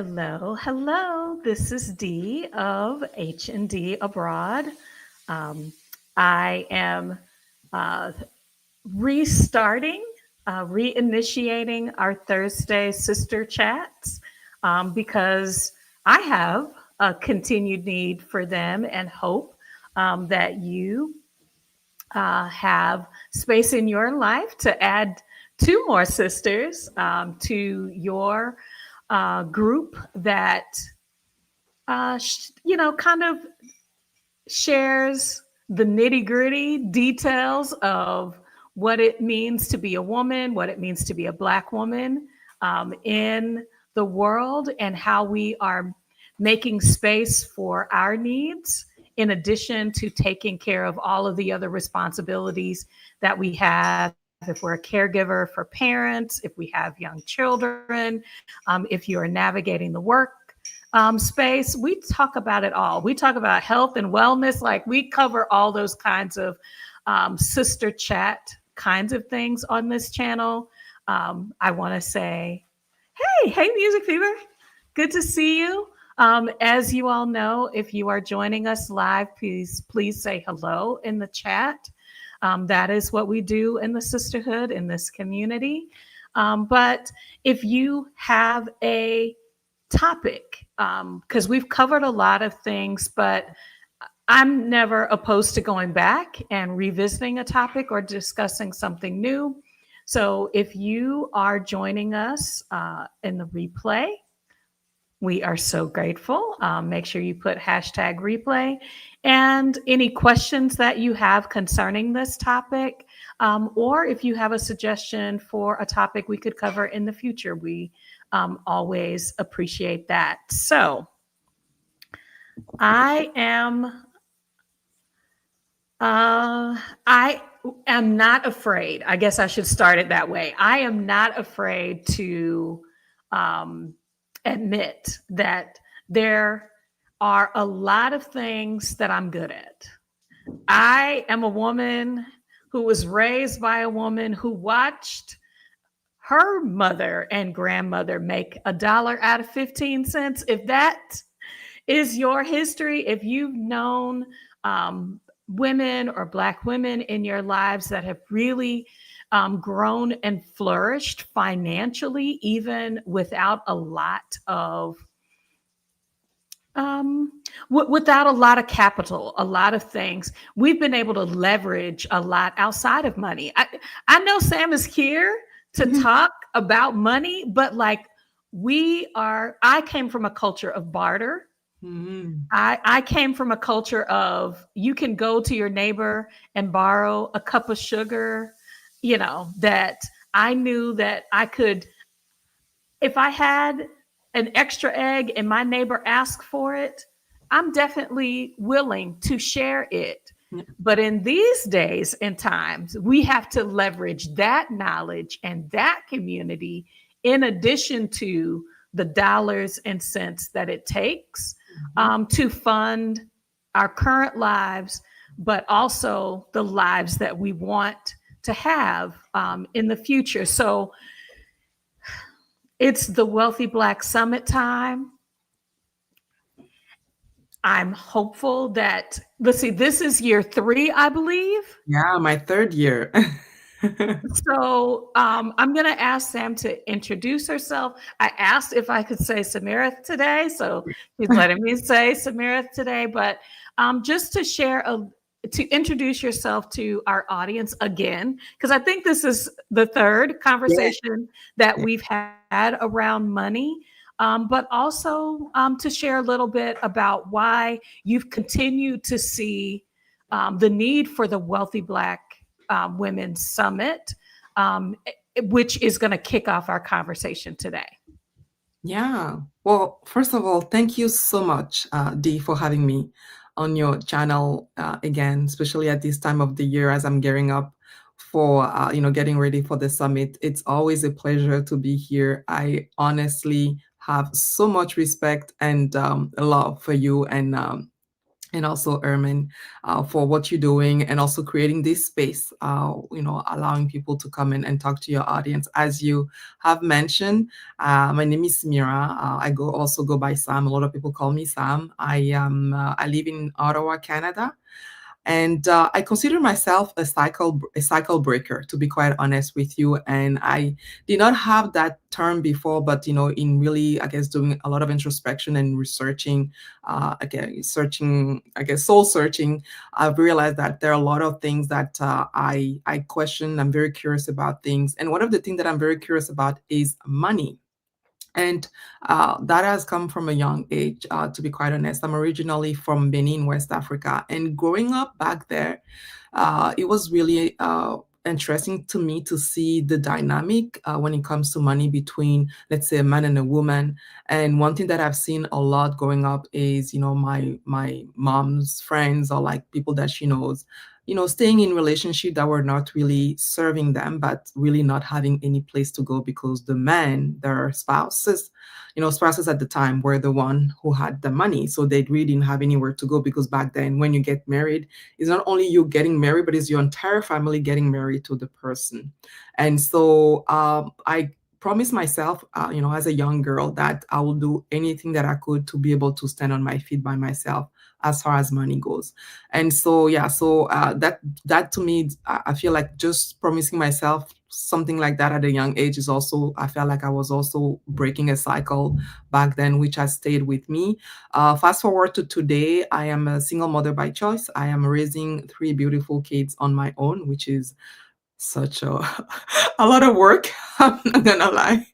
Hello, hello. This is Dee of H&D Abroad. Um, I am uh, restarting, reinitiating our Thursday sister chats because I have a continued need for them and hope that you have space in your life to add two more sisters to your group that kind of shares the nitty gritty details of what it means to be a woman, what it means to be a Black woman in the world, and how we are making space for our needs, in addition to taking care of all of the other responsibilities that we have if we're a caregiver for parents, if we have young children, if you are navigating the work space. We talk about it all. We talk about health and wellness. Like we cover all those kinds of sister chat kinds of things on this channel. I want to say, hey, Music Fever. Good to see you. As you all know, if you are joining us live, please say hello in the chat. That is what we do in the sisterhood in this community. But if you have a topic, because we've covered a lot of things, but I'm never opposed to going back and revisiting a topic or discussing something new. So if you are joining us in the replay, we are so grateful. Make sure you put hashtag replay and any questions that you have concerning this topic, or if you have a suggestion for a topic we could cover in the future, we always appreciate that. So I am not afraid. I guess I should start it that way. I am not afraid to admit that there are a lot of things that I'm good at. I am a woman who was raised by a woman who watched her mother and grandmother make $1 out of 15 cents. If that is your history, if you've known women or Black women in your lives that have really grown and flourished financially, even without a lot of without a lot of capital, a lot of things, we've been able to leverage a lot outside of money. I know Sam is here to talk about money, but like I came from a culture of barter. Mm-hmm. I came from a culture of you can go to your neighbor and borrow a cup of sugar, that I knew that I could, if I had an extra egg and my neighbor asked for it, I'm definitely willing to share it. But in these days and times, we have to leverage that knowledge and that community in addition to the dollars and cents that it takes to fund our current lives, but also the lives that we want to have in the future. So it's the Wealthy Black Summit time. I'm hopeful that, let's see, this is year 3, I believe. Yeah, my 3rd year. So I'm going to ask Sam to introduce herself. I asked if I could say Samirith today, so she's letting me say Samirith today. But just to share to introduce yourself to our audience again, because I think this is the 3rd conversation that we've had around money. But also to share a little bit about why you've continued to see the need for the Wealthy Black Women's Summit, which is going to kick off our conversation today. Yeah. Well, first of all, thank you so much, Dee, for having me on your channel again, especially at this time of the year as I'm gearing up for, getting ready for the summit. It's always a pleasure to be here. I honestly have so much respect and love for you and and also Ermin, for what you're doing and also creating this space, allowing people to come in and talk to your audience. As you have mentioned, my name is Mira. I also go by Sam. A lot of people call me Sam. I live in Ottawa, Canada. And I consider myself a cycle breaker, to be quite honest with you. And I did not have that term before, but in really, I guess, doing a lot of introspection and researching, again, searching, I guess, soul searching, I've realized that there are a lot of things that I question. I'm very curious about things, and one of the things that I'm very curious about is money. And that has come from a young age, to be quite honest. I'm originally from Benin, West Africa. And growing up back there, it was really interesting to me to see the dynamic when it comes to money between, let's say, a man and a woman. And one thing that I've seen a lot growing up is, my mom's friends, or like people that she knows, staying in relationship that were not really serving them, but really not having any place to go because the men, their spouses at the time, were the one who had the money. So they really didn't have anywhere to go, because back then when you get married, it's not only you getting married, but it's your entire family getting married to the person. And so I promised myself, as a young girl, that I will do anything that I could to be able to stand on my feet by myself as far as money goes. And so, yeah, that to me, I feel like just promising myself something like that at a young age is also, I felt like I was also breaking a cycle back then, which has stayed with me. Fast forward to today, I am a single mother by choice. I am raising 3 beautiful kids on my own, which is such a lot of work. I'm not gonna lie,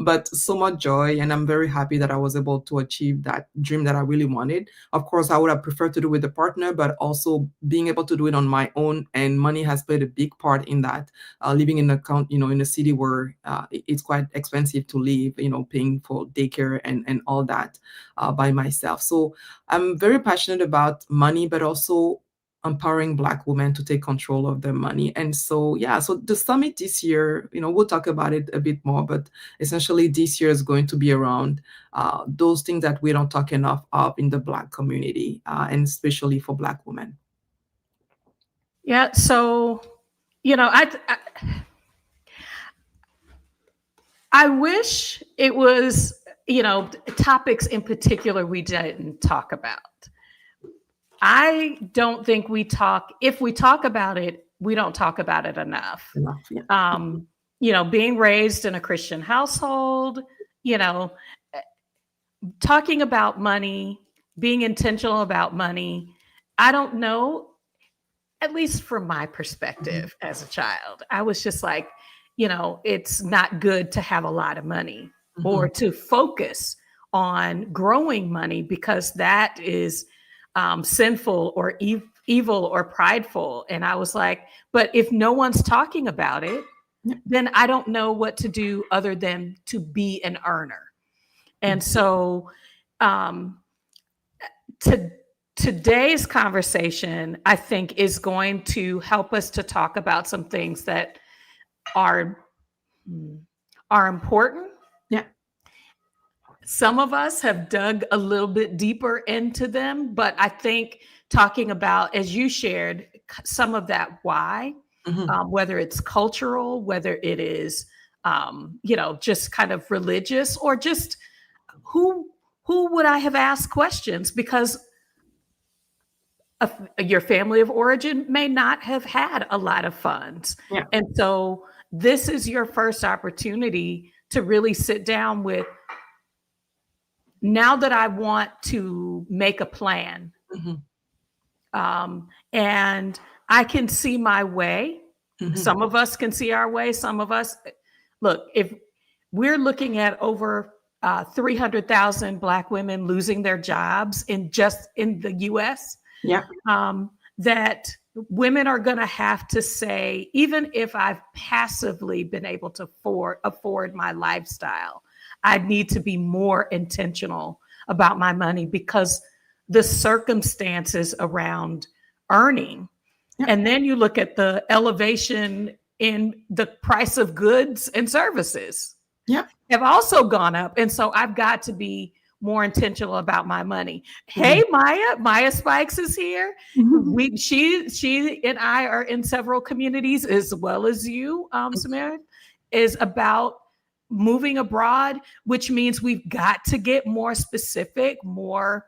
but so much joy, and I'm very happy that I was able to achieve that dream that I really wanted. Of course, I would have preferred to do with a partner, but also being able to do it on my own, and money has played a big part in that. Living in in a city where it's quite expensive to live, paying for daycare and all that by myself. So I'm very passionate about money, but also empowering Black women to take control of their money. And so, yeah, so the summit this year, we'll talk about it a bit more, but essentially this year is going to be around those things that we don't talk enough of in the Black community, and especially for Black women. Yeah. So, I wish it was, topics in particular we didn't talk about. I don't think if we talk about it, we don't talk about it enough. Yeah. Being raised in a Christian household, talking about money, being intentional about money. I don't know, at least from my perspective as a child, I was just like, it's not good to have a lot of money or to focus on growing money, because that is sinful or evil or prideful. And I was like, but if no one's talking about it, then I don't know what to do other than to be an earner. And so today's conversation, I think, is going to help us to talk about some things that are important. Yeah. Some of us have dug a little bit deeper into them, but I think talking about, as you shared, some of that why, whether it's cultural, whether it is, just kind of religious, or just who would I have asked questions, because your family of origin may not have had a lot of funds. Yeah. And so this is your first opportunity to really sit down with, now that I want to make a plan, and I can see my way. Some of us can see our way. Some of us, look, if we're looking at over 300,000 Black women losing their jobs in the US, that women are going to have to say, even if I've passively been able to afford my lifestyle, I need to be more intentional about my money, because the circumstances around earning, and then you look at the elevation in the price of goods and services, have also gone up. And so I've got to be more intentional about my money. Hey, Maya Spikes is here. She and I are in several communities as well as you, Samara, is about moving abroad, which means we've got to get more specific, more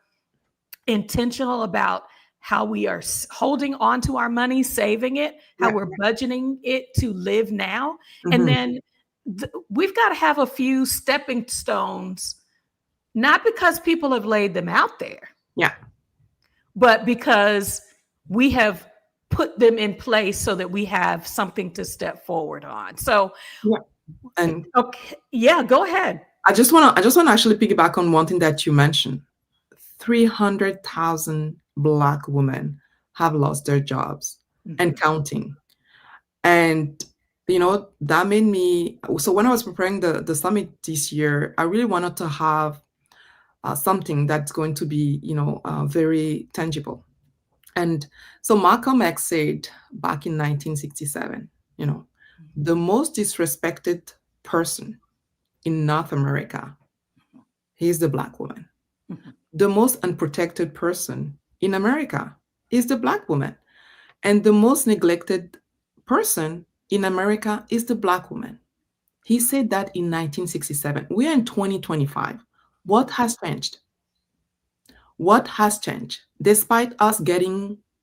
intentional about how we are holding on to our money, saving it, how Yeah. we're budgeting it to live now. And Mhm. then we've got to have a few stepping stones, not because people have laid them out there, Yeah. but because we have put them in place so that we have something to step forward on. So, Yeah. And okay, yeah, go ahead. I just wanna actually piggyback on one thing that you mentioned. 300,000 Black women have lost their jobs and Mhm. counting. And that made me, so when I was preparing the summit this year, I really wanted to have something that's going to be very tangible. And so Malcolm X said back in 1967, you know, the most disrespected person in North America is the Black woman. Mhm. The most unprotected person in America is the Black woman. And the most neglected person in America is the Black woman. He said that in 1967. We are in 2025. What has changed? What has changed? Despite us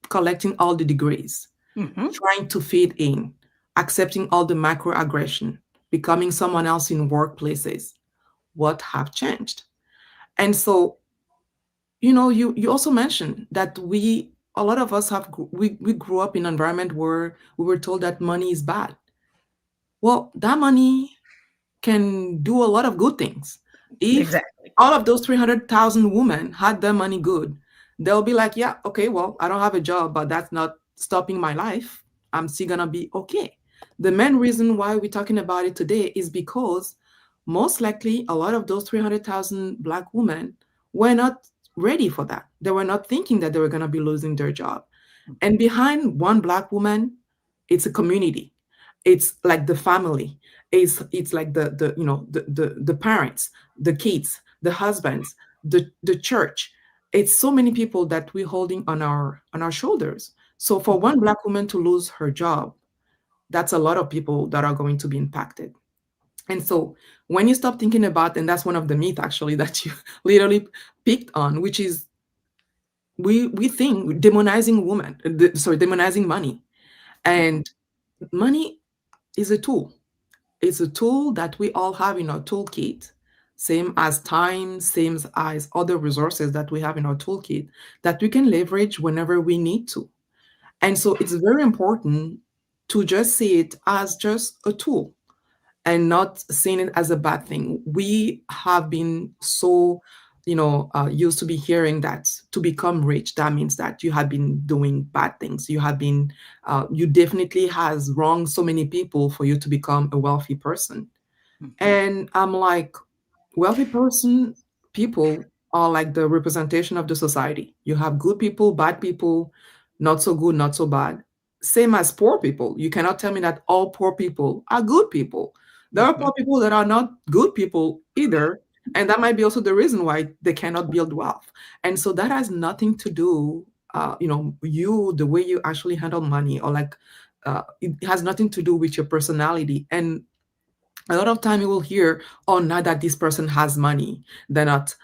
collecting all the degrees, Mhm. trying to fit in, accepting all the microaggression, becoming someone else in workplaces, what have changed? And so, you also mentioned that a lot of us we grew up in an environment where we were told that money is bad. Well, that money can do a lot of good things. If Exactly. all of those 300,000 women had their money good, they'll be like, yeah, okay, well, I don't have a job, but that's not stopping my life. I'm still gonna be okay. The main reason why we're talking about it today is because most likely a lot of those 300,000 Black women were not ready for that. They were not thinking that they were gonna be losing their job. And behind one Black woman, it's a community. It's like the family. It's like the parents, the kids, the husbands, the church. It's so many people that we're holding on our shoulders. So for one Black woman to lose her job, that's a lot of people that are going to be impacted. And so when you stop thinking about, and that's one of the myths actually that you literally picked on, which is we think demonizing demonizing money. And money is a tool. It's a tool that we all have in our toolkit, same as time, same as other resources that we have in our toolkit that we can leverage whenever we need to. And so it's very important to just see it as just a tool and not seeing it as a bad thing. We have been so, used to be hearing that to become rich, that means that you have been doing bad things. You definitely has wronged so many people for you to become a wealthy person. Mhm. And I'm like, people are like the representation of the society. You have good people, bad people, not so good, not so bad. Same as poor people. You cannot tell me that all poor people are good people. There are Mhm. poor people that are not good people either. And that might be also the reason why they cannot build wealth. And so that has nothing to do, the way you actually handle money, or like, it has nothing to do with your personality. And a lot of time you will hear, oh, now that this person has money, they're not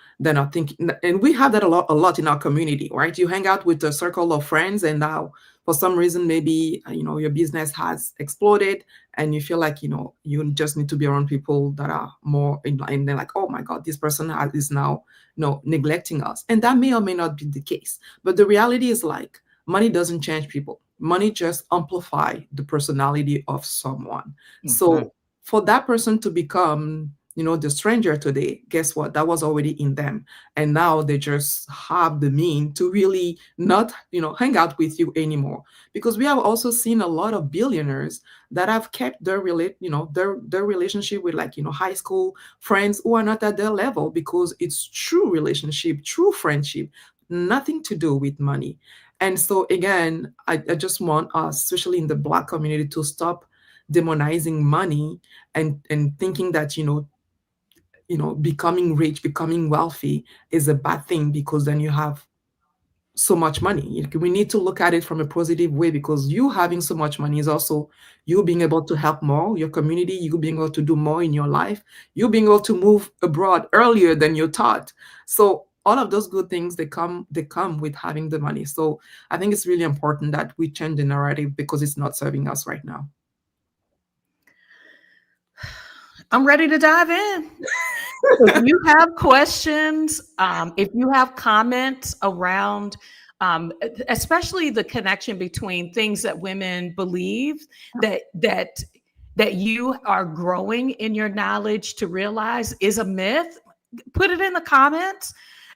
thinking. And we have that a lot in our community, right? You hang out with a circle of friends, and now for some reason, maybe your business has exploded, and you feel like you just need to be around people that are more in line. They're like, oh my god, this person is now neglecting us. And that may or may not be the case, but the reality is, like, money doesn't change people. Money just amplify the personality of someone. Mhm. So for that person to become the stranger today, guess what? That was already in them. And now they just have the mean to really not hang out with you anymore. Because we have also seen a lot of billionaires that have kept their relationship with, like, high school friends who are not at their level, because it's true relationship, true friendship, nothing to do with money. And so again, I just want us, especially in the Black community, to stop demonizing money and thinking that becoming rich, becoming wealthy is a bad thing because then you have so much money. We need to look at it from a positive way because you having so much money is also you being able to help more your community, you being able to do more in your life, you being able to move abroad earlier than you thought. So all of those good things they come with having the money. So I think it's really important that we change the narrative because it's not serving us right now. I'm ready to dive in. If you have questions, if you have comments around, especially the connection between things that women believe that you are growing in your knowledge to realize is a myth, put it in the comments.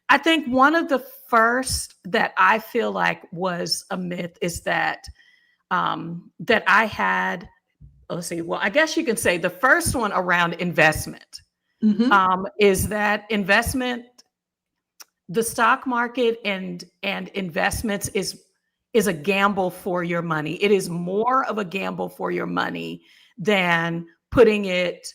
I think one of the first that I feel like was a myth is that I had. Let's see. Well, I guess you can say the first one around investment Mm-hmm. is that investment, the stock market and investments is a gamble for your money. It is more of a gamble for your money than putting it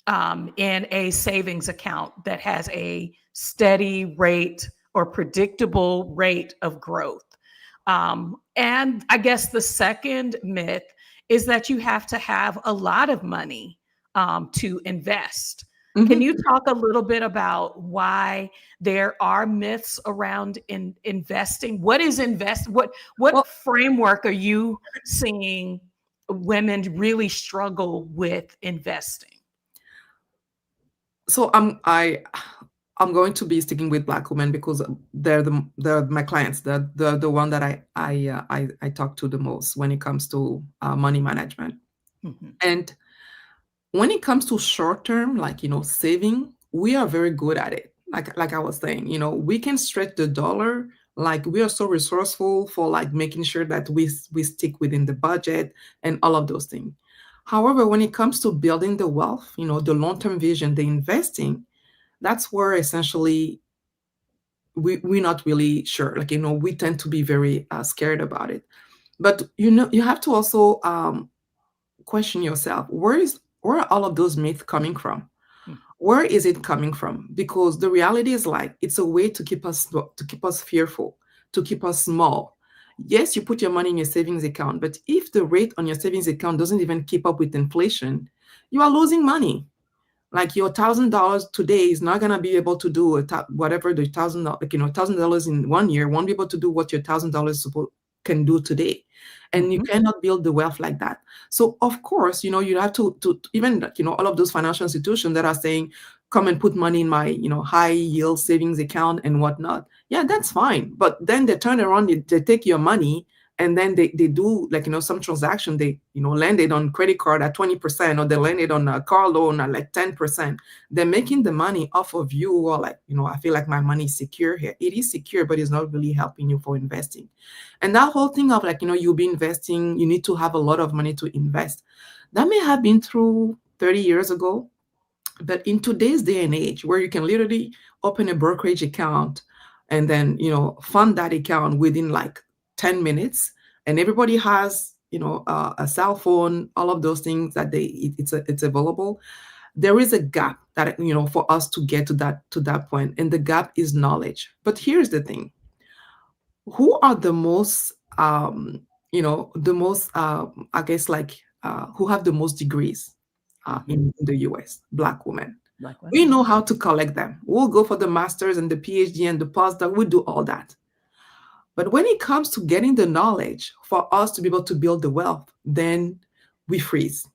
in a savings account that has a steady rate or predictable rate of growth. And I guess the second myth is that you have to have a lot of money to invest. Can Mm-hmm. you talk a little bit about why there are myths around investing? What is invest? What Well, framework are you seeing women really struggle with investing? so I'm going to be sticking with Black women because they're my clients. They're the one that I talk to the most when it comes to money management. Mhm. And when it comes to short term, like saving, we are very good at it. Like I was saying, we can stretch the dollar. Like we are so resourceful for like making sure that we stick within the budget and all of those things. However, when it comes to building the wealth, the long term vision, the investing, that's where essentially we're not really sure. Like we tend to be very scared about it. But you have to also question yourself, where are all of those myths coming from? Mm. Where is it coming from? Because the reality is like it's a way to keep us fearful, to keep us small. Yes, you put your money in your savings account, but if the rate on your savings account doesn't even keep up with inflation, you are losing money. Like your $1,000 today is not gonna be able to do whatever the $1,000 in one year won't be able to do what your $1,000 can do today, and you Mhm. cannot build the wealth like that. So of course, you have to even like, all of those financial institutions that are saying, come and put money in my high yield savings account and whatnot. Yeah, that's fine, but then they turn around, they take your money and then they do like some transaction, they lend it on credit card at 20% or they lend it on a car loan at like 10%. They're making the money off of you, or like I feel like my money is secure here. It is secure, but it's not really helping you for investing. And that whole thing of like you'll be investing, you need to have a lot of money to invest, that may have been through 30 years ago. But in today's day and age, where you can literally open a brokerage account and then, fund that account within like 10 minutes, and everybody has, a cell phone, all of those things that it's available. There is a gap that, for us to get to that point, and the gap is knowledge. But here's the thing: who are the most, I guess, like who have the most degrees Mhm. in the US? Black women. Black We women. know how to collect them. We'll go for the masters and the PhD and the postdoc. We do all that. But when it comes to getting the knowledge for us to be able to build the wealth, then we freeze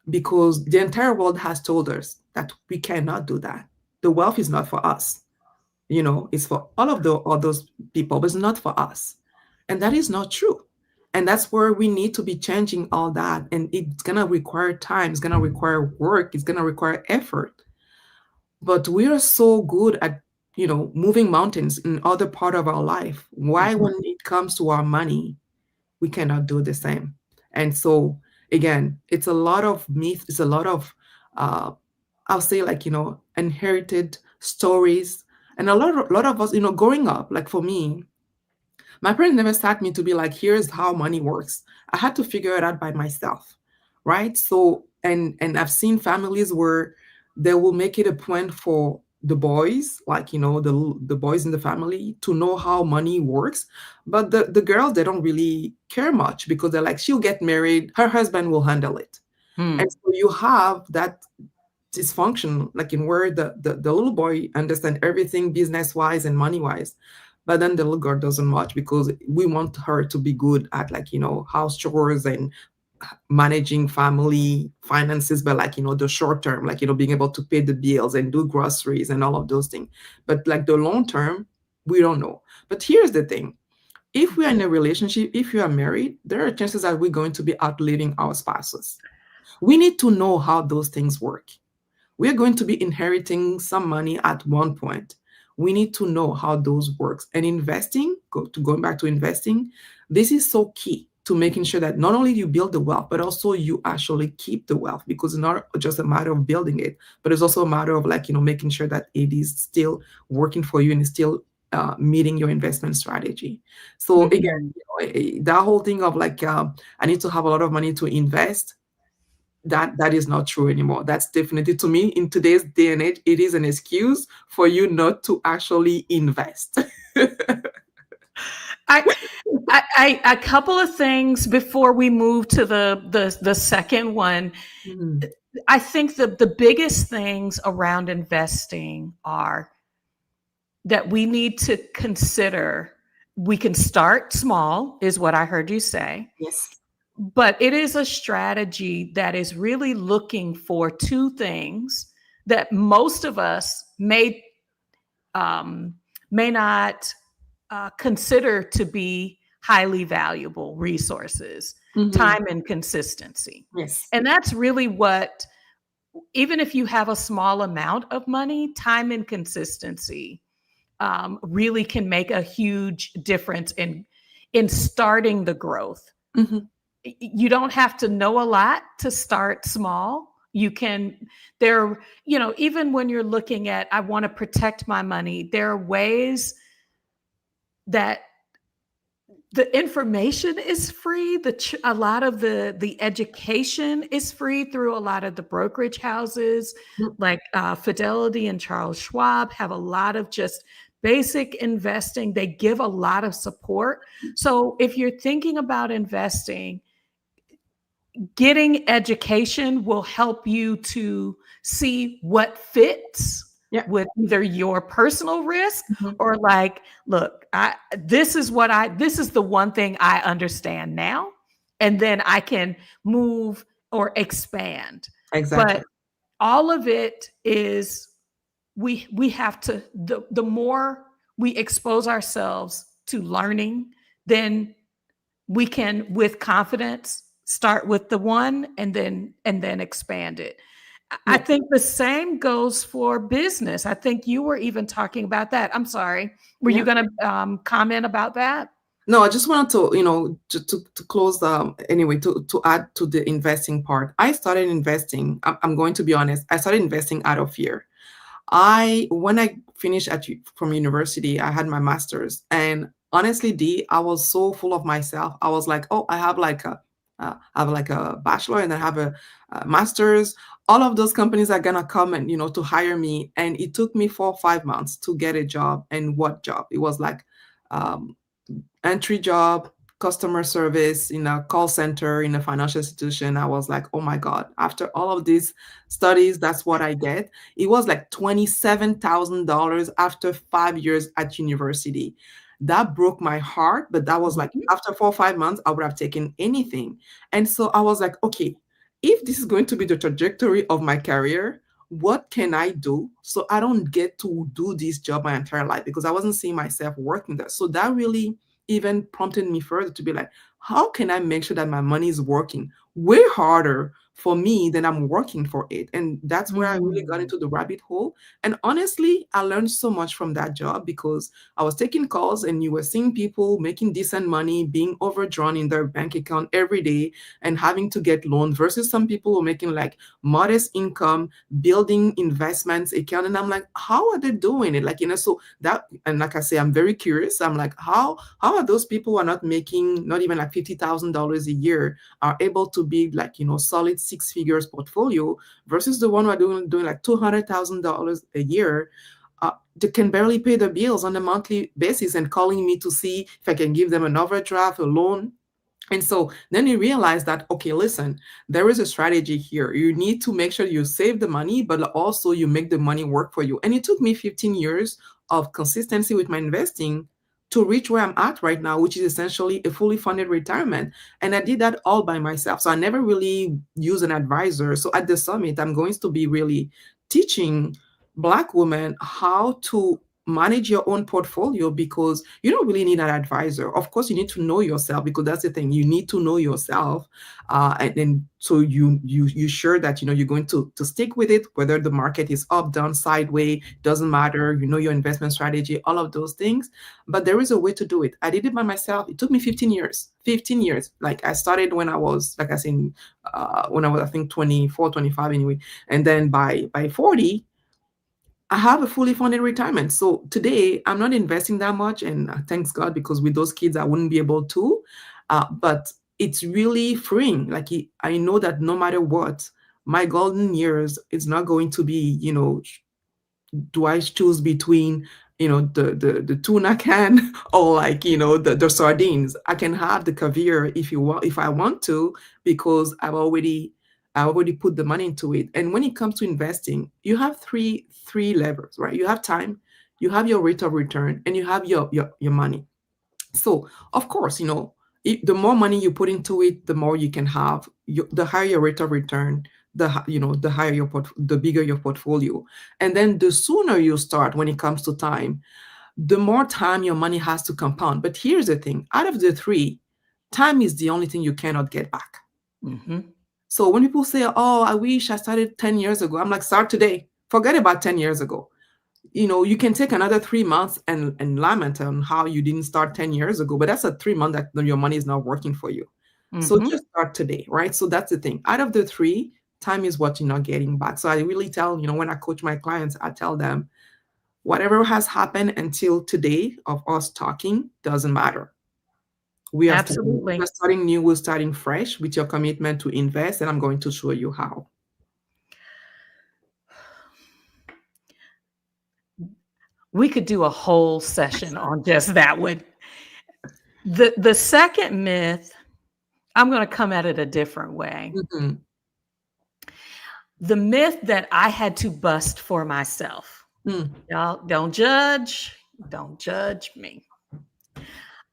because the entire world has told us that we cannot do that. The wealth is not for us. It's for all of all those people, but it's not for us. And that is not true. And that's where we need to be changing all that. And it's going to require time, it's going to require work, it's going to require effort. But we are so good at, moving mountains in other part of our life. Why, Mhm. when it comes to our money, we cannot do the same? And so, again, it's a lot of myth, it's a lot of, uh, I'll say, like, inherited stories. And a lot of us, growing up, like for me, my parents never sat me to be like, here's how money works. I had to figure it out by myself, right? So, and I've seen families where they will make it a point for the boys, like, the boys in the family to know how money works. But the girls, they don't really care much because they're like, she'll get married, her husband will handle it. And Hmm. so you have that dysfunction, like in where the little boy understand everything business wise and money wise, but then the little girl doesn't much because we want her to be good at, like, house chores and managing family finances, but like, the short term, like, being able to pay the bills and do groceries and all of those things. But like the long term, we don't know. But here's the thing. If we are in a relationship, if you are married, there are chances that we're going to be outliving our spouses. We need to know how those things work. We're going to be inheriting some money at one point. We need to know how those works. And going back to investing, this is so key to making sure that not only you build the wealth, but also you actually keep the wealth, because it's not just a matter of building it, but it's also a matter of, like, making sure that it is still working for you and is still meeting your investment strategy. So again, Mhm. that whole thing of like, I need to have a lot of money to invest, that is not true anymore. That's definitely, to me, in today's day and age, it is an excuse for you not to actually invest. I, a couple of things before we move to the second one. Mhm. I think the biggest things around investing are that we need to consider. We can start small, is what I heard you say, Yes. but it is a strategy that is really looking for two things that most of us um, may not consider to be highly valuable resources: Mhm. time and consistency. Yes. And that's really what, even if you have a small amount of money, time and consistency really can make a huge difference in starting the growth. Mhm. You don't have to know a lot to start small. You can, there, even when you're looking at, I want to protect my money, there are ways that the information is free. A lot of the education is free through a lot of the brokerage houses, Mm. like Fidelity and Charles Schwab have a lot of just basic investing. They give a lot of support. So if you're thinking about investing, getting education will help you to see what fits Yeah. with either your personal risk, Mhm. or like, look, this is the one thing I understand now, and then I can move or expand. Exactly. But all of it is, we have to, the more we expose ourselves to learning, then we can with confidence start with the one, and then expand it. I Yeah. think the same goes for business. I think you were even talking about that. I'm sorry, were you Yeah. going to comment about that? No, I just wanted to, to close, anyway, to add to the investing part. I started investing, I'm going to be honest, I started investing out of fear. When I finished from university, I had my master's, and honestly, I was so full of myself. I was like, oh, I have like a bachelor and I have a master's. All of those companies are gonna come and, to hire me, and it took me 4 or 5 months to get a job. And what job? It was like, um, entry job, customer service in a call center in a financial institution. I was like, oh my God, after all of these studies, that's what I get. It was like $27,000 after 5 years at university. That broke my heart, but that was like, Mhm. after 4 or 5 months, I would have taken anything. And so I was like, okay, if this is going to be the trajectory of my career, what can I do so I don't get to do this job my entire life? Because I wasn't seeing myself working there. So that really even prompted me further to be like, how can I make sure that my money is working way harder for me than I'm working for it? And that's where I really got Mm. into the rabbit hole. And honestly, I learned so much from that job because I was taking calls and you were seeing people making decent money, being overdrawn in their bank account every day and having to get loans versus some people who are making like modest income, building investments account. And I'm like, how are they doing it? Like, so that, and like I say, I'm very curious. I'm like, how are those people who are not making not even like $50,000 a year are able to be like, solid six figures portfolio versus the one who are doing like $200,000 a year. They can barely pay the bills on a monthly basis and calling me to see if I can give them an overdraft, a loan. And so then you realize that, okay, listen, there is a strategy here. You need to make sure you save the money, but also you make the money work for you. And it took me 15 years of consistency with my investing to reach where I'm at right now, which is essentially a fully funded retirement. And I did that all by myself. So I never really used an advisor. So at the summit, I'm going to be really teaching Black women how to manage your own portfolio, because you don't really need an advisor. Of course, you need to know yourself, because that's the thing. You need to know yourself, and then so you sure that you're going to stick with it, whether the market is up, down, sideways, doesn't matter. You know your investment strategy, all of those things. But there is a way to do it. I did it by myself. It took me 15 years. 15 years. Like I started when I was, like I said, when I was, I think 24, 25 anyway, and then by 40. I have a fully funded retirement. So today I'm not investing that much, and thanks God, because with those kids I wouldn't be able to. But it's really freeing. Like I know that no matter what, my golden years is not going to be, do I choose between, the tuna can or like, the sardines. I can have the caviar if I want to, because I already put the money into it. And when it comes to investing, you have three levers, right? You have time, you have your rate of return, and you have your money. So of course, the more money you put into it, the more you can have. The higher your rate of return, the higher the bigger your portfolio. And then the sooner you start when it comes to time, the more time your money has to compound. But here's the thing: out of the three, time is the only thing you cannot get back. Mm-hmm. So when people say, oh, I wish I started 10 years ago, I'm like, start today. Forget about 10 years ago. You can take another 3 months and lament on how you didn't start 10 years ago, but that's a 3 month that your money is not working for you. So just start today, right? So that's the thing. Out of the three, time is what you're not getting back. So I really tell, when I coach my clients, I tell them, whatever has happened until today of us talking doesn't matter. We are Absolutely. starting new, we're starting fresh with your commitment to invest, and I'm going to show you how. We could do a whole session on just that one. The second myth, I'm going to come at it a different way. Mm-hmm. The myth that I had to bust for myself. Y'all don't judge me.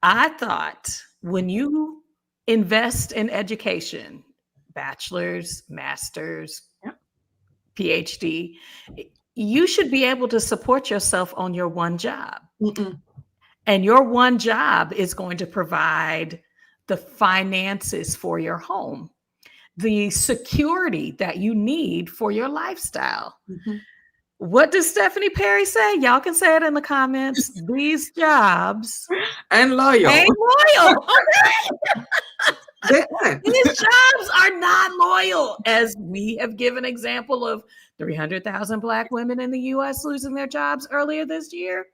I thought when you invest in education, bachelor's, master's, PhD, you should be able to support yourself on your one job. Mm-mm. And your one job is going to provide the finances for your home, the security that you need for your lifestyle. Mm-hmm. What does Stephanie Perry say? Y'all can say it in the comments. These jobs and loyal. Ain't loyal. These jobs are not loyal, as we have given example of 300,000 Black women in the U.S. losing their jobs earlier this year.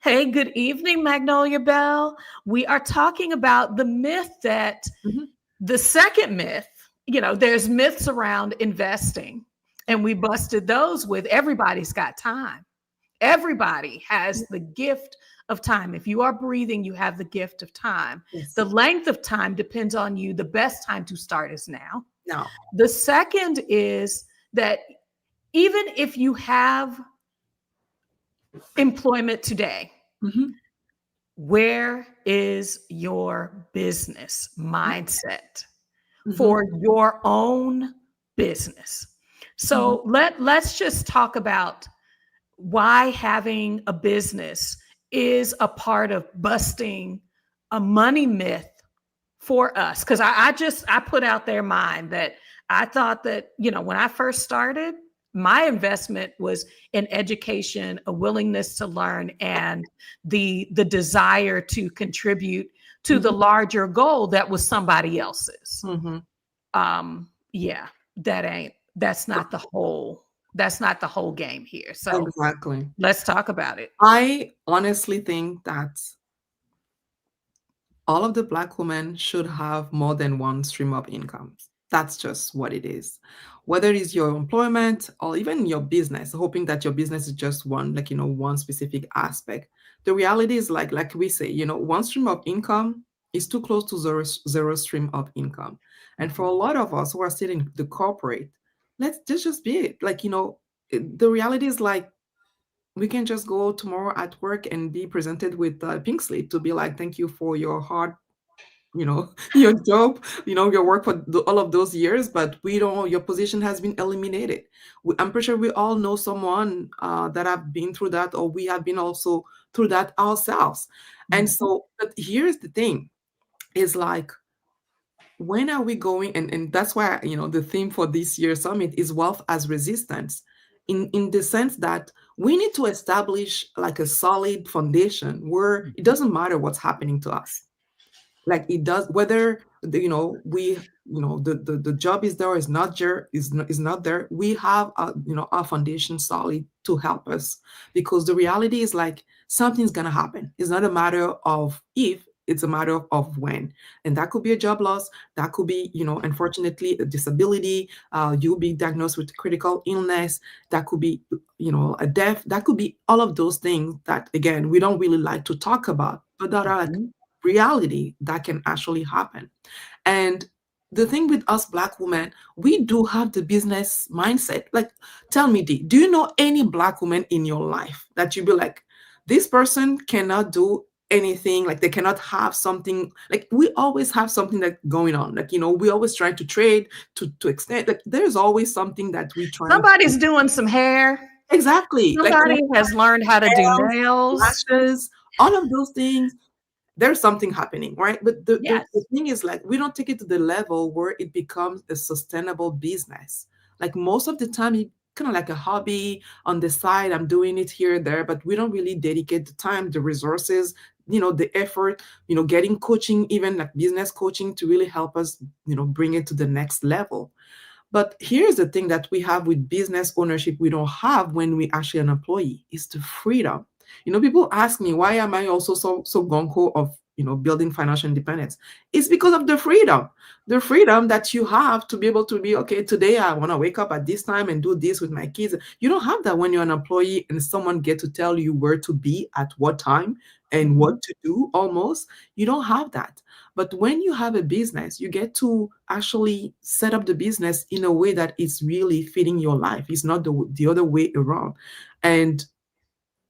Hey, good evening, Magnolia Bell. We are talking about the myth that the second myth, there's myths around investing, and we busted those with everybody's got time. Everybody has the gift of time. If you are breathing, you have the gift of time. Yes. The length of time depends on you. The best time to start is now. No. The second is that even if you have employment today, where is your business mindset for your own business? So let's just talk about why having a business is a part of busting a money myth for us. Because I put out there mine that I thought that, when I first started, my investment was in education, a willingness to learn, and the desire to contribute to the larger goal that was somebody else's. That's not the whole game here. So exactly. Let's talk about it. I honestly think that all of the Black women should have more than one stream of income. That's just what it is. Whether it's your employment or even your business, hoping that your business is just one, like, one specific aspect. The reality is like we say, one stream of income is too close to zero stream of income. And for a lot of us who are still in the corporate, let's just be it. Like, the reality is like we can just go tomorrow at work and be presented with a pink slip to be like, thank you for your hard your job, your work for all of those years, but we don't, your position has been eliminated. I'm pretty sure we all know someone that have been through that, or we have been also through that ourselves. And Mhm. so, but here's the thing is like, when are we going? And that's why, the theme for this year's summit is wealth as resistance. In the sense that we need to establish like a solid foundation where it doesn't matter what's happening to us, like it does, whether we the job is there or is not there, we have our foundation solid to help us, because the reality is like something's gonna happen. It's not a matter of if, it's a matter of when. And that could be a job loss, that could be unfortunately a disability, you'll be diagnosed with critical illness, that could be a death, that could be all of those things that again we don't really like to talk about, but that are like Mhm. reality that can actually happen. And the thing with us Black women, we do have the business mindset. Like, tell me, D, do you know any Black woman in your life that you be like, this person cannot do anything, like they cannot have something, like we always have something that going on, like we always try to trade to extend, like there's always something that we trying to. Somebody's doing some hair. Exactly, like Somebody has learned how to do nails, nails. lashes, all of those things, there's something happening, right? But the Yes. thing is, like, we don't take it to the level where it becomes a sustainable business. Like, most of the time, it kind of like a hobby on the side. I'm doing it here and there, but we don't really dedicate the time, the resources, the effort, getting coaching, even like business coaching, to really help us, bring it to the next level. But here's the thing that we have with business ownership we don't have when we actually an employee, is the freedom. People ask me, why am I also so gung-ho of building financial independence? It's because of the freedom. The freedom that you have to be able to be, okay, today I want to wake up at this time and do this with my kids. You don't have that when you're an employee and someone get to tell you where to be at what time and Mhm. what to do almost. You don't have that. But when you have a business, you get to actually set up the business in a way that is really fitting your life. It's not the other way around. And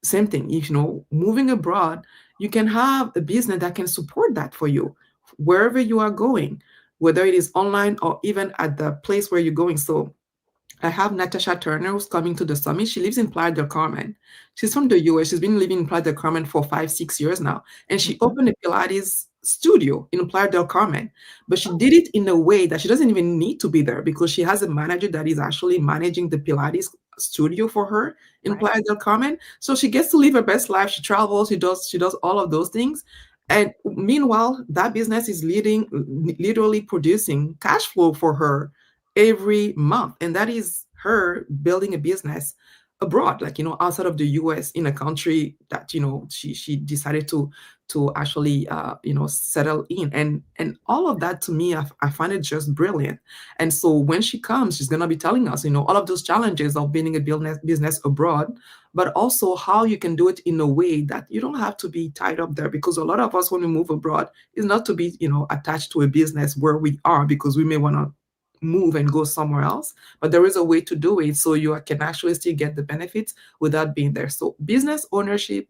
same thing, if moving abroad, you can have a business that can support that for you wherever you are going, whether it is online or even at the place where you're going. So I have Natasha Turner who's coming to the summit. She lives in Playa del Carmen. She's from the US. She's been living in Playa del Carmen for 5, 6 years now. And she Mhm. opened a Pilates studio in Playa del Carmen. But she did it in a way that she doesn't even need to be there, because she has a manager that is actually managing the Pilates studio for her in Right. Playa del Carmen. So she gets to live her best life. She travels, she does all of those things. And meanwhile, that business is literally producing cash flow for her every month. And that is her building a business abroad, like outside of the US, in a country that she decided to actually settle in. And all of that, to me, I find it just brilliant. And so when she comes, she's going to be telling us all of those challenges of building a business abroad, but also how you can do it in a way that you don't have to be tied up there. Because a lot of us, when we move abroad, is not to be attached to a business where we are, because we may want to move and go somewhere else, but there is a way to do it so you can actually still get the benefits without being there. So business ownership,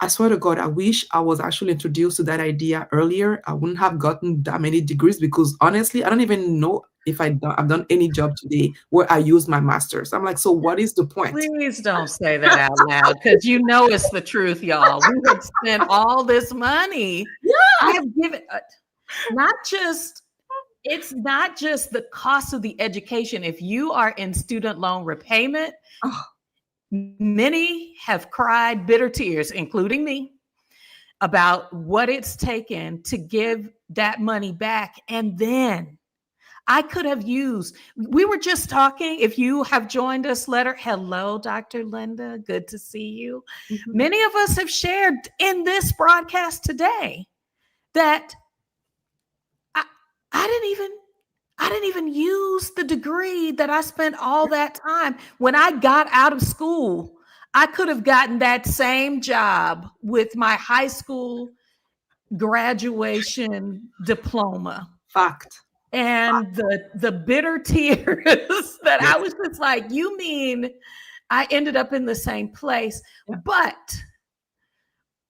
I swear to God, I wish I was actually introduced to that idea earlier. I wouldn't have gotten that many degrees, because honestly, I don't even know if I've done any job today where I use my master's. I'm like, so what is the point? Please don't say that out loud, because it's the truth, y'all. We have spent all this money. I Yeah. have given not just it's not just the cost of the education. If you are in student loan repayment, Oh, many have cried bitter tears, including me, about what it's taken to give that money back. And then I could have used, we were just talking. If you have joined us, hello, Dr. Linda. Good to see you. mhm. Many of us have shared in this broadcast today that I, I didn't even, I didn't even use the degree that I spent all that time. When I got out of school, I could have gotten that same job with my high school graduation diploma. Fact. And the bitter tears that Yes. I was just like, you mean I ended up in the same place? Yeah. But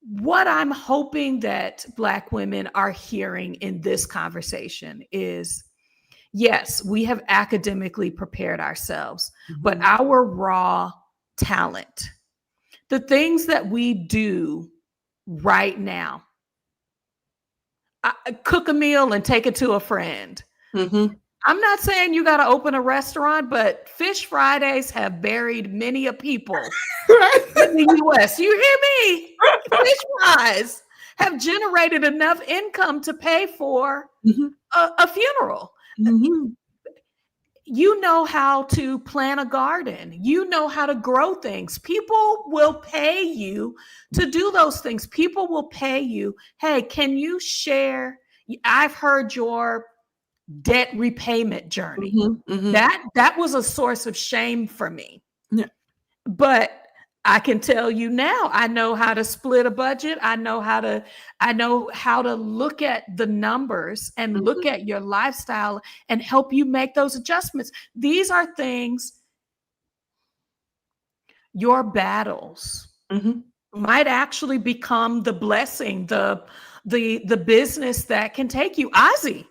what I'm hoping that Black women are hearing in this conversation is, yes, we have academically prepared ourselves, but our raw talent, the things that we do right now, cook a meal and take it to a friend. Mm-hmm. I'm not saying you got to open a restaurant, but Fish Fridays have buried many a people Right. in the US. You hear me? Fish fries have generated enough income to pay for Mm-hmm. a funeral. Mm-hmm. You know how to plant a garden. You know how to grow things. People will pay you to do those things. People will pay you. Hey, can you share? I've heard your debt repayment journey. Mm-hmm. Mm-hmm. That was a source of shame for me. Yeah. But I can tell you now, I know how to split a budget. I know how to look at the numbers and look Mm-hmm. at your lifestyle and help you make those adjustments. These are things, your battles Mm-hmm. might actually become the blessing, the business that can take you. Ozzy,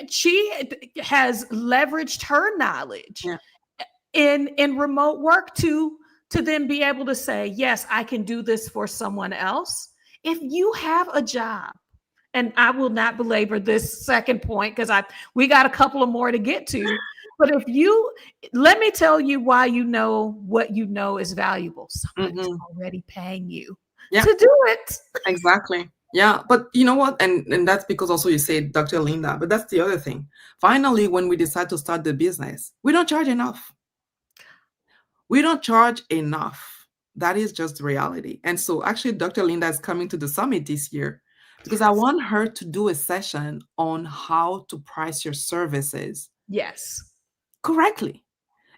she has leveraged her knowledge Yeah. in remote work to then be able to say, yes, I can do this for someone else. If you have a job, and I will not belabor this second point because we got a couple of more to get to. But let me tell you why you know what you know is valuable. Somebody's Mm-hmm. already paying you Yeah. to do it. Exactly. Yeah. But you know what? And that's because also you said Dr. Linda, but that's the other thing. Finally, when we decide to start the business, we don't charge enough. We don't charge enough. That is just the reality. And so actually Dr. Linda is coming to the summit this year because I want her to do a session on how to price your services Yes. correctly.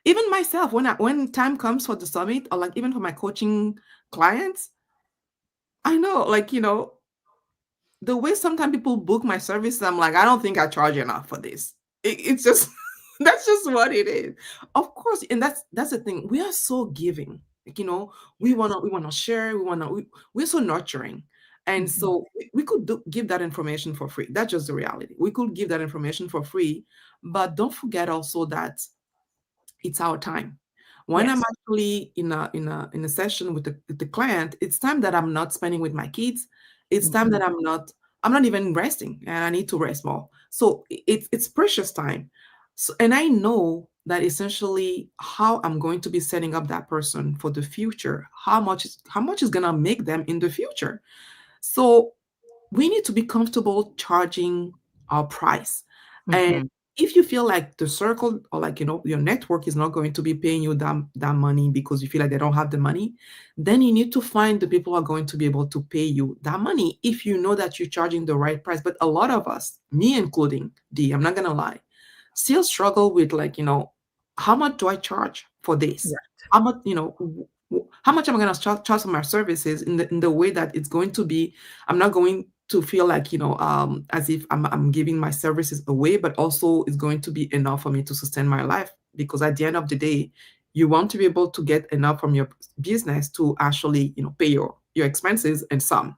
Even myself, when time comes for the summit, or like even for my coaching clients, I know, like, the way sometimes people book my services, I'm like, I don't think I charge enough for this. It's just that's just what it is. Of course, and that's the thing. We are so giving. Like, we wanna share, we're so nurturing. And Mhm. so we could give that information for free. That's just the reality. We could give that information for free, but don't forget also that it's our time. When I'm Yes. actually in a session with the client, it's time that I'm not spending with my kids. It's time Mhm. that I'm not even resting, and I need to rest more. So it's precious time. So, and I know that essentially how I'm going to be setting up that person for the future, how much is gonna make them in the future. So we need to be comfortable charging our price. And Mhm. if you feel like the circle or like, your network is not going to be paying you that money because you feel like they don't have the money, then you need to find the people who are going to be able to pay you that money if you know that you're charging the right price. But a lot of us, me including D, I'm not gonna lie, still struggle with like, how much do I charge for this? Right. How much, how much am I gonna charge for my services in the way that it's going to be, I'm not going to feel like, as if I'm giving my services away, but also it's going to be enough for me to sustain my life. Because at the end of the day, you want to be able to get enough from your business to actually, pay your expenses and some.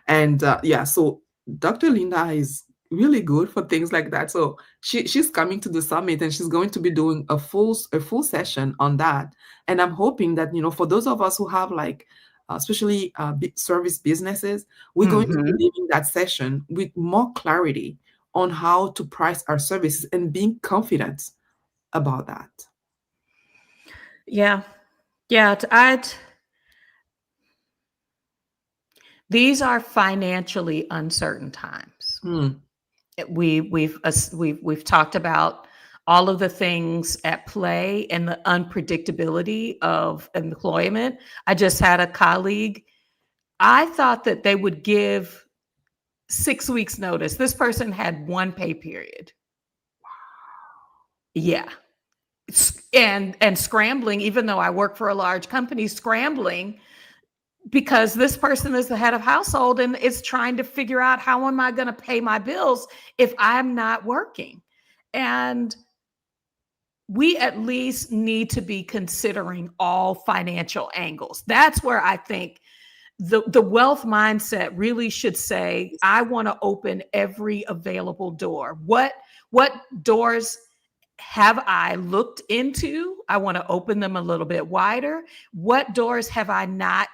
And yeah, so Dr. Linda is really good for things like that. So she's coming to the summit and she's going to be doing a full session on that. And I'm hoping that, for those of us who have like especially big service businesses, we're going to be Mhm. leaving that session with more clarity on how to price our services and being confident about that. Yeah. Yeah. These are financially uncertain times. Hmm. We've talked about all of the things at play and the unpredictability of employment. I just had a colleague. I thought that they would give 6 weeks notice. This person had one pay period. Yeah. And scrambling, even though I work for a large company, scrambling because this person is the head of household and is trying to figure out how am I going to pay my bills if I'm not working. And we at least need to be considering all financial angles. That's where I think the wealth mindset really should say, I want to open every available door. What doors have I looked into? I want to open them a little bit wider. What doors have I not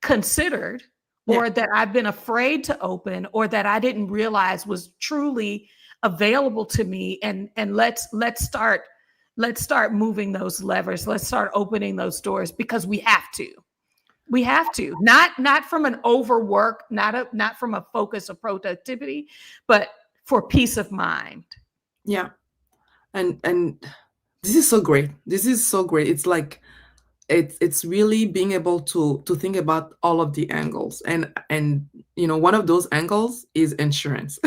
considered, Yeah. or that I've been afraid to open, or that I didn't realize was truly available to me? And let's start moving those levers. Let's start opening those doors because we have to. We have to. Not from an overwork, not from a focus of productivity, but for peace of mind. Yeah. And this is so great. This is so great. It's like it's really being able to think about all of the angles. And one of those angles is insurance.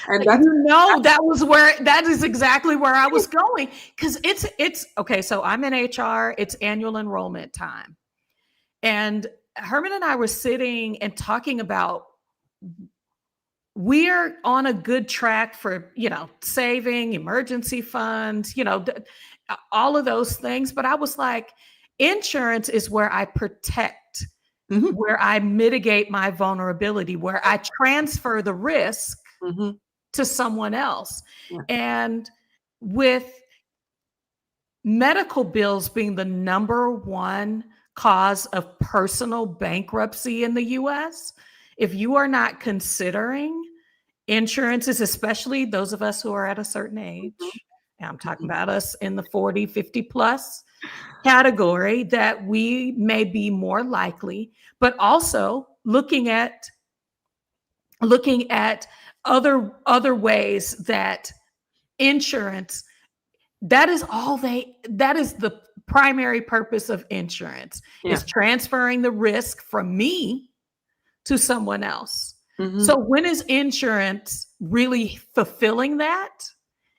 And that's That is exactly where I was going, because it's okay. So I'm in HR. It's annual enrollment time, and Herman and I were sitting and talking about, we're on a good track for saving, emergency funds, all of those things. But I was like, insurance is where I protect, Mhm, where I mitigate my vulnerability, where I transfer the risk mhm, to someone else. yeah, And with medical bills being the number one cause of personal bankruptcy in the US, if you are not considering insurances, especially those of us who are at a certain mhm, age, and I'm talking mhm. about us in the 40, 50 plus category, that we may be more likely, but also looking at other ways that insurance, that is the primary purpose of insurance, Yeah. is transferring the risk from me to someone else. Mhm. So when is insurance really fulfilling that?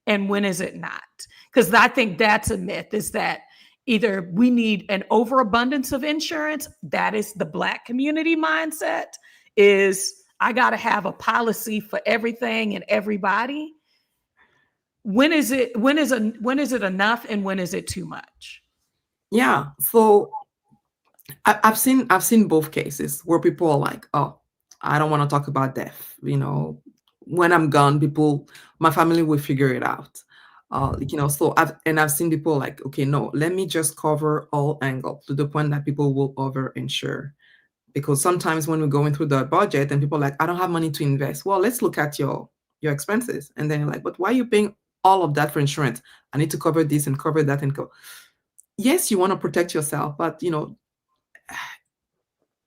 And when is it not? Because I think that's a myth, is that either we need an overabundance of insurance, that is the Black community mindset, is I got to have a policy for everything and everybody. When is it enough, and when is it too much? Yeah. So I've seen both cases where people are like, "Oh, I don't want to talk about death." When I'm gone, my family will figure it out. So I've seen people like, "Okay, no, let me just cover all angles," to the point that people will over insure. Because sometimes when we're going through the budget and people are like, "I don't have money to invest." Well, let's look at your expenses, and then you're like, "But why are you paying all of that for insurance? I need to cover this and cover that and go." Yes, you want to protect yourself, but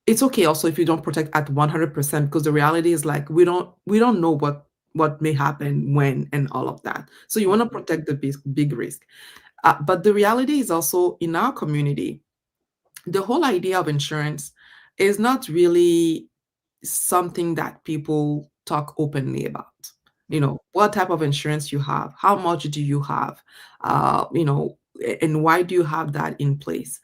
it's okay also if you don't protect at 100%, because the reality is, like, we don't know what may happen when and all of that. So you want to protect the big risk. But the reality is also, in our community, the whole idea of insurance is not really something that people talk openly about. What type of insurance you have, how much do you have, and why do you have that in place?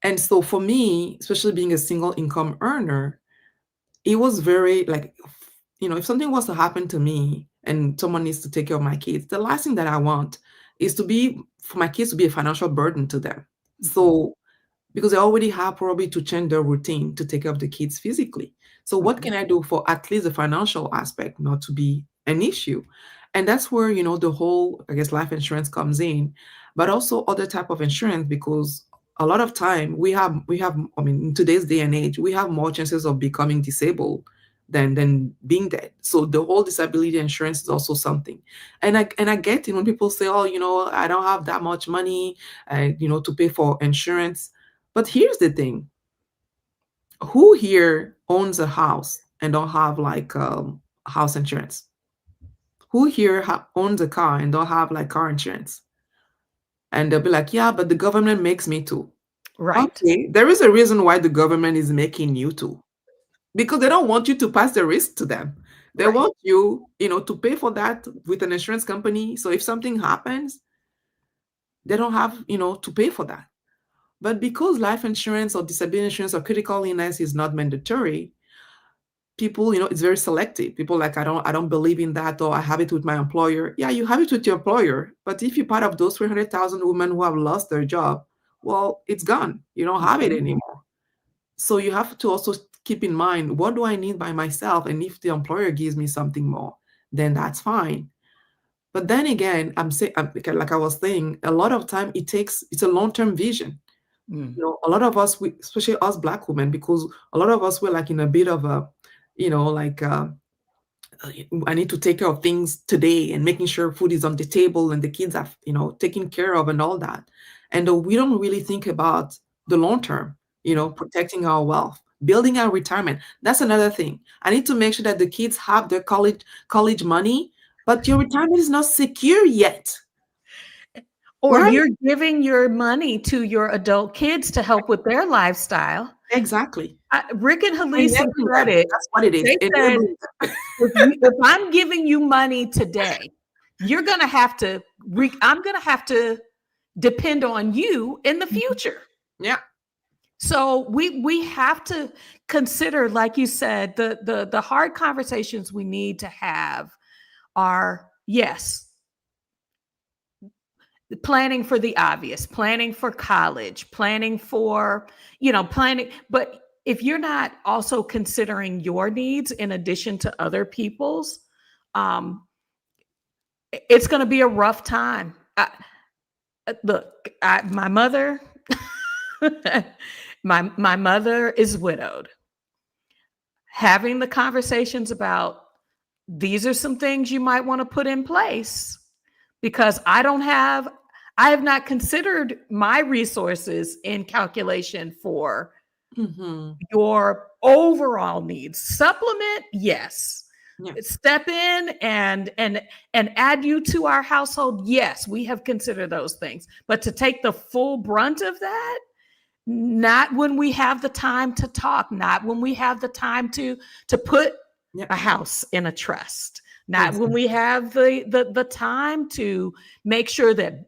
And so for me, especially being a single income earner, it was very like, if something was to happen to me and someone needs to take care of my kids, the last thing that I want is for my kids to be a financial burden to them. Mhm. So because they already have probably to change their routine to take care of the kids physically. So what Mhm. can I do for at least the financial aspect not to be an issue? And that's where, the whole, I guess, life insurance comes in, but also other type of insurance, because a lot of time we have, I mean, in today's day and age, we have more chances of becoming disabled than being dead. So the whole disability insurance is also something. And I get it when people say, "Oh, I don't have that much money, to pay for insurance." But here's the thing. Who here owns a house and don't have, like, house insurance? Who here owns a car and don't have, like, car insurance? And they'll be like, "Yeah, but the government makes me to." Right. Okay, there is a reason why the government is making you to, because they don't want you to pass the risk to them. They Right. want you, to pay for that with an insurance company. So if something happens, they don't have, to pay for that. But because life insurance or disability insurance or critical illness is not mandatory, people, it's very selective. People like, I don't believe in that, or I have it with my employer. Yeah, you have it with your employer. But if you're part of those 300,000 women who have lost their job, well, it's gone. You don't have it Mhm. anymore. So you have to also keep in mind, what do I need by myself? And if the employer gives me something more, then that's fine. But then again, like I was saying, a lot of time it's a long-term vision. Mm. A lot of us, especially us Black women, because a lot of us were like in a bit of a, like I need to take care of things today and making sure food is on the table and the kids are, taken care of and all that. And we don't really think about the long term, protecting our wealth, building our retirement. That's another thing. I need to make sure that the kids have their college money, but your retirement is not secure yet, Or right? you're giving your money to your adult kids to help with their lifestyle. Exactly. Rick and Halisa Enabling said them. it. That's what it is. They said, Enabling them. if I'm giving you money today, you're gonna have to. I'm gonna have to depend on you in the future. Yeah. So we have to consider, like you said, the hard conversations we need to have are, yes, planning for the obvious, planning for college, planning for, planning. But if you're not also considering your needs in addition to other people's, um, it's going to be a rough time. Look, my mother, my mother is widowed. Having the conversations about, these are some things you might want to put in place, because I have not considered my resources in calculation for Mm-hmm. your overall needs. Supplement, yes. Yeah. Step in and add you to our household, yes, we have considered those things. But to take the full brunt of that, not when we have the time to talk, not when we have the time to put a house in a trust, not when we have the time to make sure that,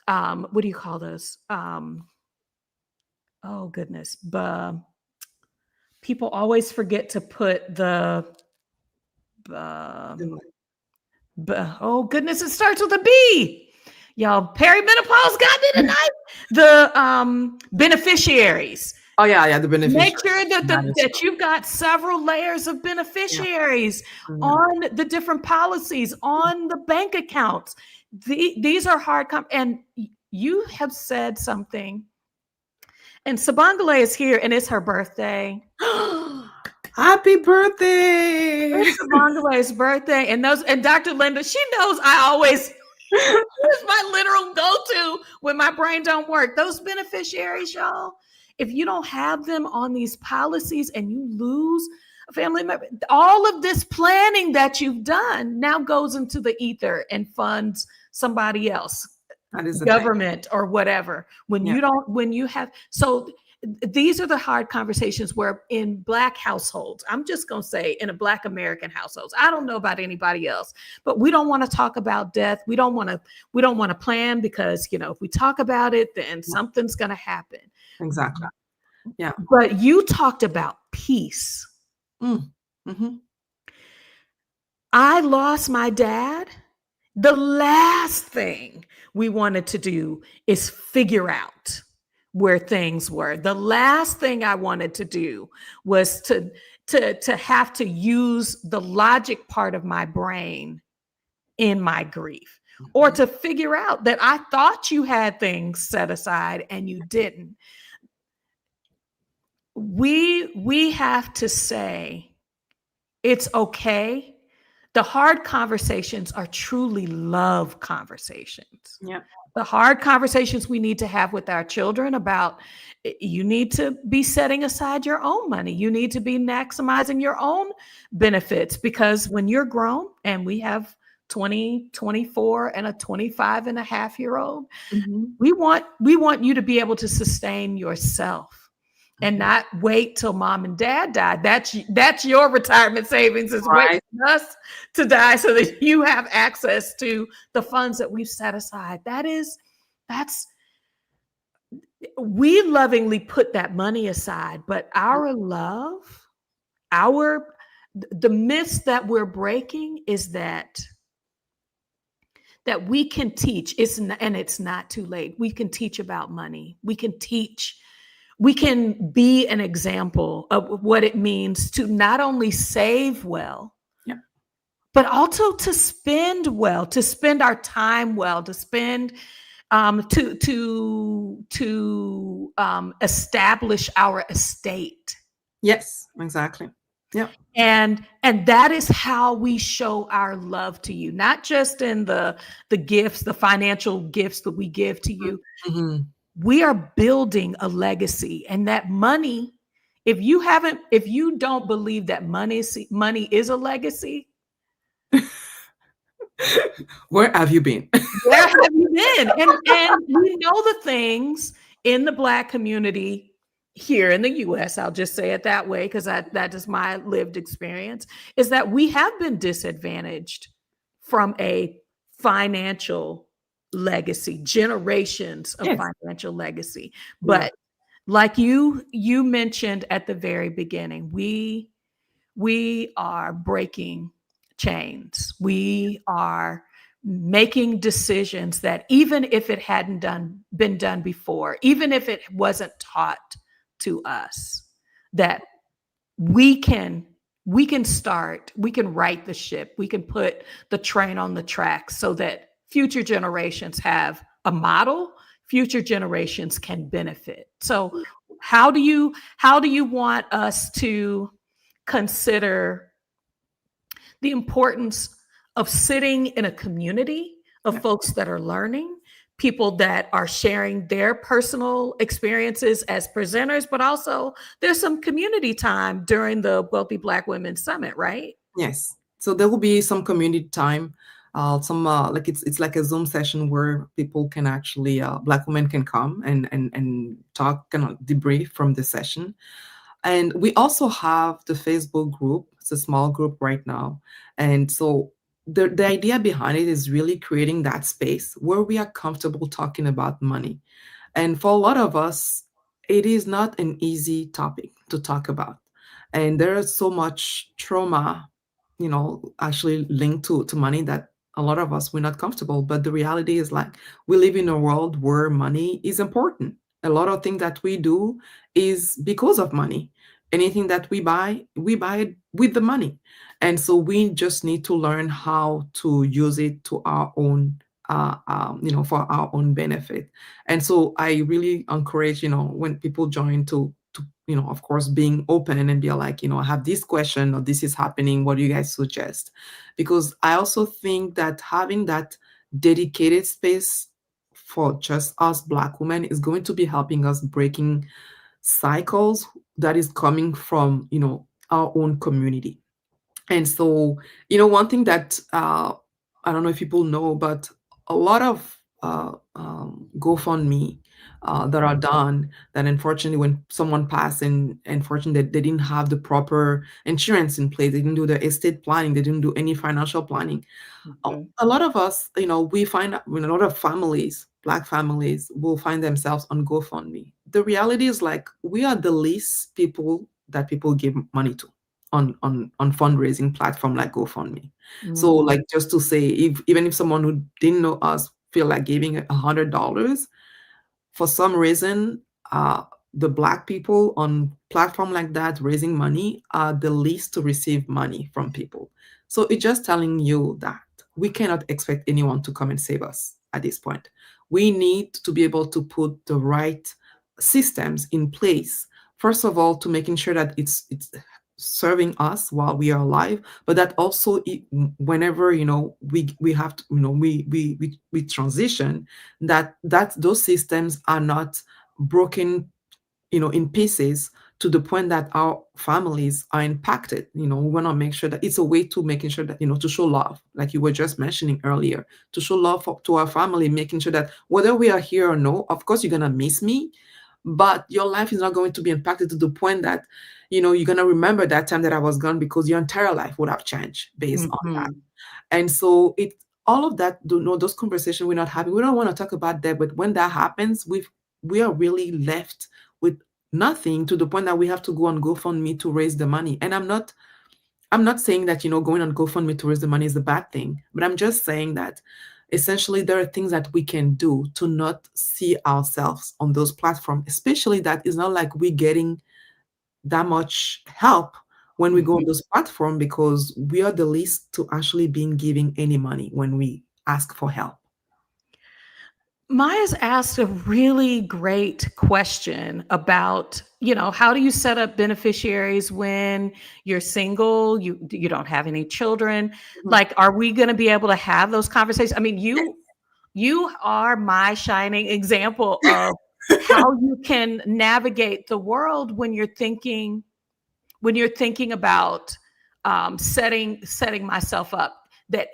what do you call those? Oh goodness, people always forget to put the oh goodness, it starts with a B. Y'all, perimenopause got me tonight. The beneficiaries. Oh yeah, the beneficiaries. Make sure that you've got several layers of beneficiaries on the different policies, on the bank accounts. These are hard, and you have said something. And Sabangale is here, and it's her birthday. Happy birthday! It's Sabangale's birthday, and Dr. Linda, she knows I always. It's my literal go-to when my brain don't work. Those beneficiaries, y'all. If you don't have them on these policies and you lose a family member, all of this planning that you've done now goes into the ether and funds somebody else, government or whatever. When you have, so these are the hard conversations where in Black households, I'm just going to say in a Black American households, I don't know about anybody else, but we don't want to talk about death. We don't want to plan, because, if we talk about it, then something's going to happen. Exactly. Yeah. But you talked about peace. Mm-hmm. I lost my dad. The last thing we wanted to do is figure out where things were. The last thing I wanted to do was to have to use the logic part of my brain in my grief, or to figure out that I thought you had things set aside and you didn't. We have to say it's okay. The hard conversations are truly love conversations. Yeah. The hard conversations we need to have with our children about, you need to be setting aside your own money. You need to be maximizing your own benefits, because when you're grown, and we have 20, 24, and a 25 and a half year old, we want you to be able to sustain yourself. and not wait till mom and dad die. That's your retirement savings, is waiting Right. for us to die so that you have access to the funds that we've set aside. That's we lovingly put that money aside, but our love, our the myths that we're breaking is that we can teach. And it's not too late. We can teach about money. We can teach. We can be an example of what it means to not only save well, Yeah. but also to spend well, to spend our time well, to spend to establish our estate. Yes, exactly. Yeah. And that is how we show our love to you, not just in the gifts, the financial gifts that we give to you. Mm-hmm. We are building a legacy, and that money, if you don't believe that money is a legacy, Where have you been? where have you been? And we know the things in the Black community here in the US, I'll just say it that way, because that is my lived experience, is that we have been disadvantaged from a financial legacy, generations of Yes. financial legacy. Yeah. But like you mentioned at the very beginning, we are breaking chains. We are making decisions that even if it hadn't been done before, even if it wasn't taught to us, that we can start, we can right the ship, we can put the train on the tracks so that future generations have a model, future generations can benefit. So how do you want us to consider the importance of sitting in a community of folks that are learning, people that are sharing their personal experiences as presenters, but also there's some community time during the Wealthy Black Women Summit, right? Yes. So there will be some community time, some like it's like a Zoom session where people can actually Black women can come and talk, kind of debrief from the session. And we also have the Facebook group. It's a small group right now. And so the idea behind it is really creating that space where we are comfortable talking about money. And for a lot of us, it is not an easy topic to talk about. And there is so much trauma, actually linked to money that a lot of us, we're not comfortable. But the reality is, like, we live in a world where money is important. A lot of things that we do is because of money. Anything that we buy it with the money. And so we just need to learn how to use it to our own, for our own benefit. And so I really encourage, when people join to, of course, being open and be like, I have this question or this is happening. What do you guys suggest? Because I also think that having that dedicated space for just us Black women is going to be helping us breaking cycles that is coming from, our own community. And so, one thing that I don't know if people know, but a lot of GoFundMe that are done, that unfortunately when someone passed and unfortunately they didn't have the proper insurance in place, they didn't do the estate planning, they didn't do any financial planning. A lot of us, we find when a lot of families, Black families, will find themselves on GoFundMe. The reality is, like, we are the least people that people give money to on fundraising platform like GoFundMe. So, like, just to say, even if someone who didn't know us feel like giving $100, for some reason, the Black people on platform like that raising money are the least to receive money from people. So it's just telling you that we cannot expect anyone to come and save us at this point. We need to be able to put the right systems in place. First of all, to making sure that it's serving us while we are alive, but that also whenever we have to, we transition, that those systems are not broken in pieces to the point that our families are impacted. We want to make sure that it's a way to making sure that, to show love, like you were just mentioning earlier, to show love to our family, making sure that whether we are here or no, of course, you're going to miss me, but your life is not going to be impacted to the point that, you're going to remember that time that I was gone, because your entire life would have changed based on that. Mhm. And so all of that, those conversations we're not having, we don't want to talk about that. But when that happens, we are really left with nothing, to the point that we have to go on GoFundMe to raise the money. And I'm not saying that, going on GoFundMe to raise the money is a bad thing, but I'm just saying that essentially there are things that we can do to not see ourselves on those platforms, especially that it's not like we're getting that much help when we go on Mhm. those platforms, because we are the least to actually being giving any money when we ask for help. Maya's asked a really great question about, how do you set up beneficiaries when you're single, you don't have any children? Mhm. Like, are we going to be able to have those conversations? I mean, you are my shining example of how you can navigate the world when you're thinking about setting myself up. That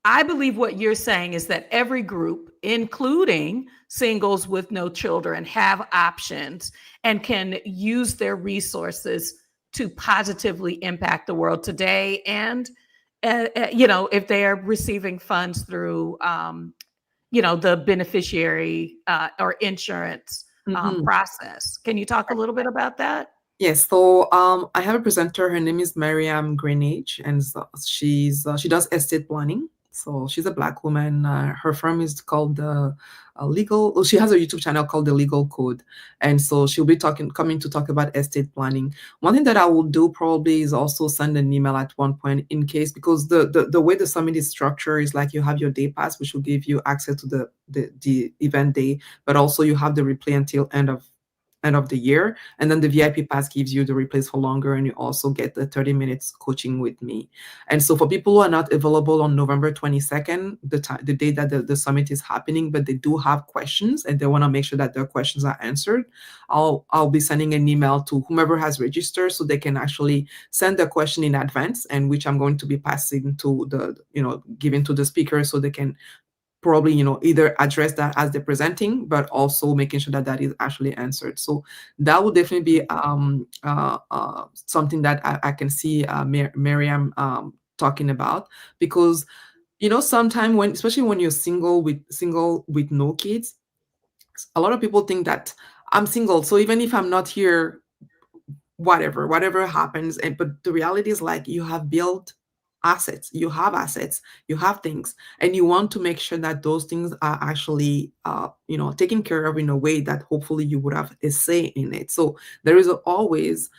I believe what you're saying is that every group, including singles with no children, have options and can use their resources to positively impact the world today. And, if they are receiving funds through, the beneficiary or insurance Mhm. process. Can you talk a little bit about that? Yes, so I have a presenter. Her name is Miriam Greenage, and so she does estate planning. So she's a Black woman. Her firm is called the Legal. Oh, she has a YouTube channel called the Legal Code, and so she'll be coming to talk about estate planning. One thing that I will do probably is also send an email at one point, in case, because the way the summit is structured is like you have your day pass, which will give you access to the event day, but also you have the replay until end of the year. And then the VIP pass gives you the replays for longer, and you also get the 30 minutes coaching with me. And so for people who are not available on November 22nd, the day that the summit is happening, but they do have questions and they want to make sure that their questions are answered, I'll be sending an email to whomever has registered, so they can actually send their question in advance, and which I'm going to be passing to giving to the speaker, so they can probably either address that as they're presenting, but also making sure that that is actually answered. So that would definitely be something that I can see Miriam talking about, because sometimes, especially when you're single with no kids, a lot of people think that I'm single, so even if I'm not here, whatever happens. And but the reality is, like, you have built assets, you have things, and you want to make sure that those things are actually taken care of in a way that hopefully you would have a say in it. So there is always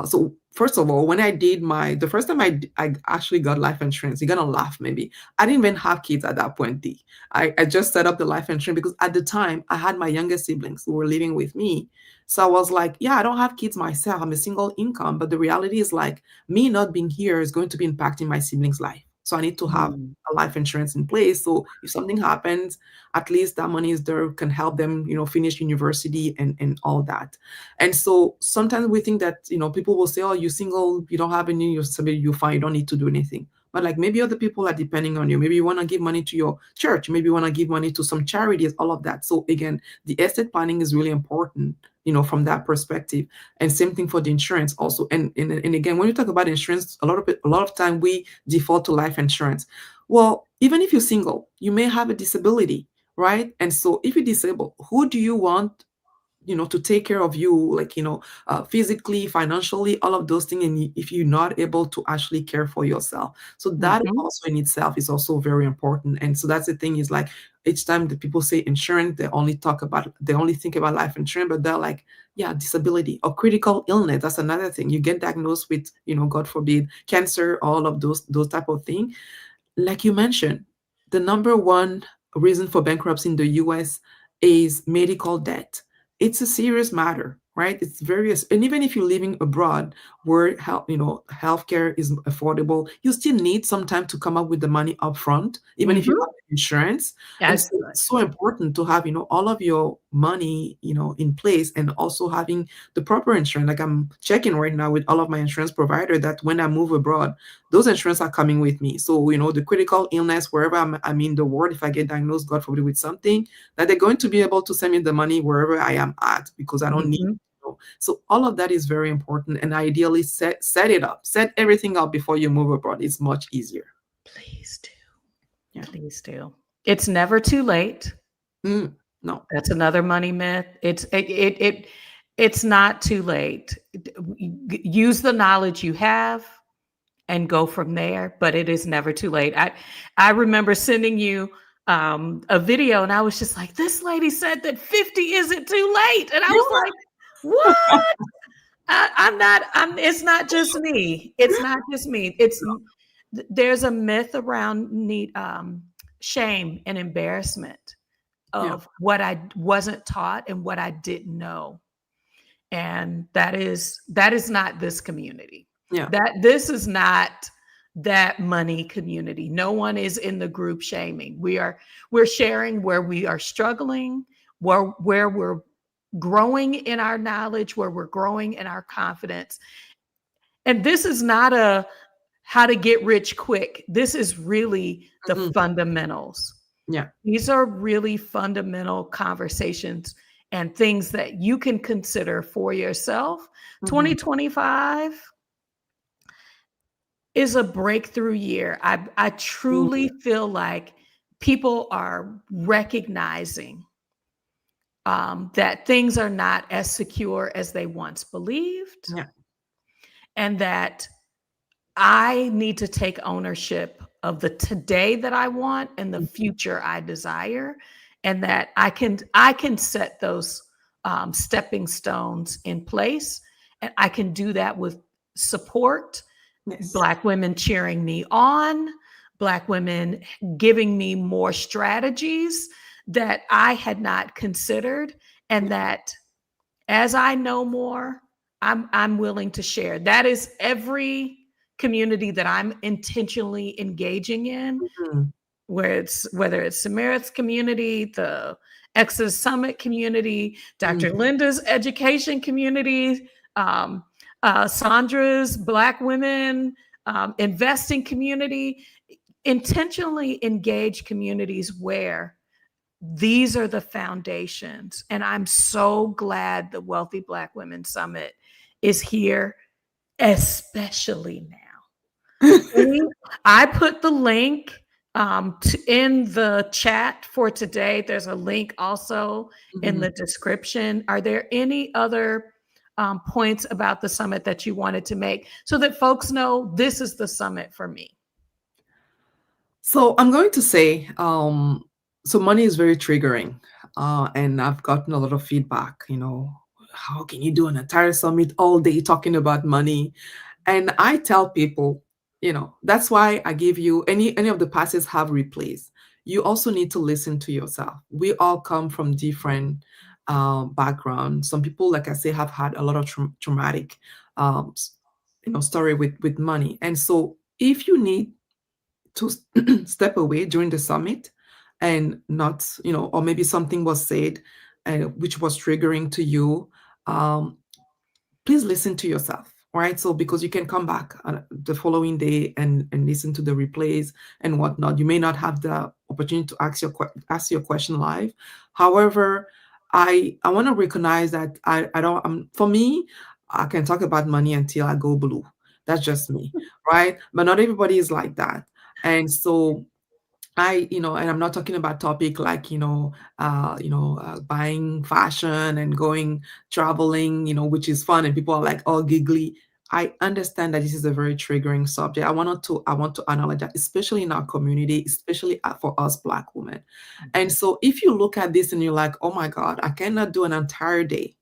so first of all, when I did the first time I actually got life insurance, you're gonna laugh maybe, I didn't even have kids at that point. I just set up the life insurance because at the time I had my younger siblings who were living with me. So I was like, yeah, I don't have kids myself. I'm a single income. But the reality is, like, me not being here is going to be impacting my siblings' life. So I need to have Mm. a life insurance in place. So if something happens, at least that money is there, can help them, finish university and all that. And so sometimes we think that, people will say, oh, you're single, you don't have any, you're fine, you don't need to do anything. But like, maybe other people are depending on you. Maybe you want to give money to your church. Maybe you want to give money to some charities, all of that. So again, the estate planning is really important, from that perspective. And same thing for the insurance also. And again, when you talk about insurance, a lot of time we default to life insurance. Well, even if you're single, you may have a disability, right? And so if you're disabled, who do you want to take care of you, like, physically, financially, all of those things, and if you're not able to actually care for yourself. So that Mhm. also in itself is also very important. And so that's the thing, is like, each time that people say insurance, they only think about life insurance, but they're like, yeah, disability or critical illness, that's another thing. You get diagnosed with, God forbid, cancer, all of those type of things. Like you mentioned, the number one reason for bankruptcy in the US is medical debt. It's a serious matter, right? It's various, and even if you're living abroad where healthcare is affordable, you still need some time to come up with the money up front, even if you Mhm. have insurance. And As so it's so important to have, all of your money, in place, and also having the proper insurance. Like I'm checking right now with all of my insurance provider that when I move abroad, those insurance are coming with me. So, the critical illness, wherever I'm in the world, if I get diagnosed, God forbid, with something, that they're going to be able to send me the money wherever I am at, because I don't need. Mhm. So all of that is very important, and ideally set it up, set everything up before you move abroad. It's much easier. Please do. Yeah. Please do. It's never too late. No. That's another money myth. It's not too late. Use the knowledge you have and go from there, but it is never too late. I remember sending you a video, and I was just like, this lady said that 50 isn't too late. And I was like, what? It's not just me. It's not just me. There's a myth around shame and embarrassment Yeah. of what I wasn't taught and what I didn't know. And that is not this community. Yeah. This is not that money community. No one is in the group shaming. We're sharing where we are struggling, where we're growing in our knowledge, where we're growing in our confidence. And this is not a how to get rich quick. This is really the fundamentals. Yeah. These are really fundamental conversations and things that you can consider for yourself. 2025 is a breakthrough year. I truly feel like people are recognizing that things are not as secure as they once believed. Yeah. And that I need to take ownership of the today that I want and the future I desire, and that I can set those stepping stones in place, and I can do that with support. Yes. Black women cheering me on, Black women giving me more strategies that I had not considered, and that as I know more, I'm willing to share. That is every community that I'm intentionally engaging in, whether it's Samara's community, the Exodus Summit community, Dr. Linda's education community, Sandra's Black women investing community, intentionally engage communities where these are the foundations. And I'm so glad the Wealthy Black Women Summit is here, especially now. I put the link in the chat for today. There's a link also in the description. Are there any other points about the summit that you wanted to make so that folks know this is the summit for me? So I'm going to say, so money is very triggering. And I've gotten a lot of feedback, how can you do an entire summit all day talking about money? And I tell people, that's why I give you any of the passes have replays. You also need to listen to yourself. We all come from different backgrounds. Some people, like I say, have had a lot of traumatic, story with money. And so if you need to step away during the summit and not, or maybe something was said which was triggering to you, please listen to yourself, right? So because you can come back the following day and listen to the replays and whatnot. You may not have the opportunity to ask your question live. However, I want to recognize that for me, I can talk about money until I go blue. That's just me, right? But not everybody is like that. And so and I'm not talking about topic like, buying fashion and going traveling, which is fun and people are like all giggly. I understand that this is a very triggering subject. I want to acknowledge that, especially in our community, especially for us Black women. And so if you look at this and you're like, oh my God, I cannot do an entire day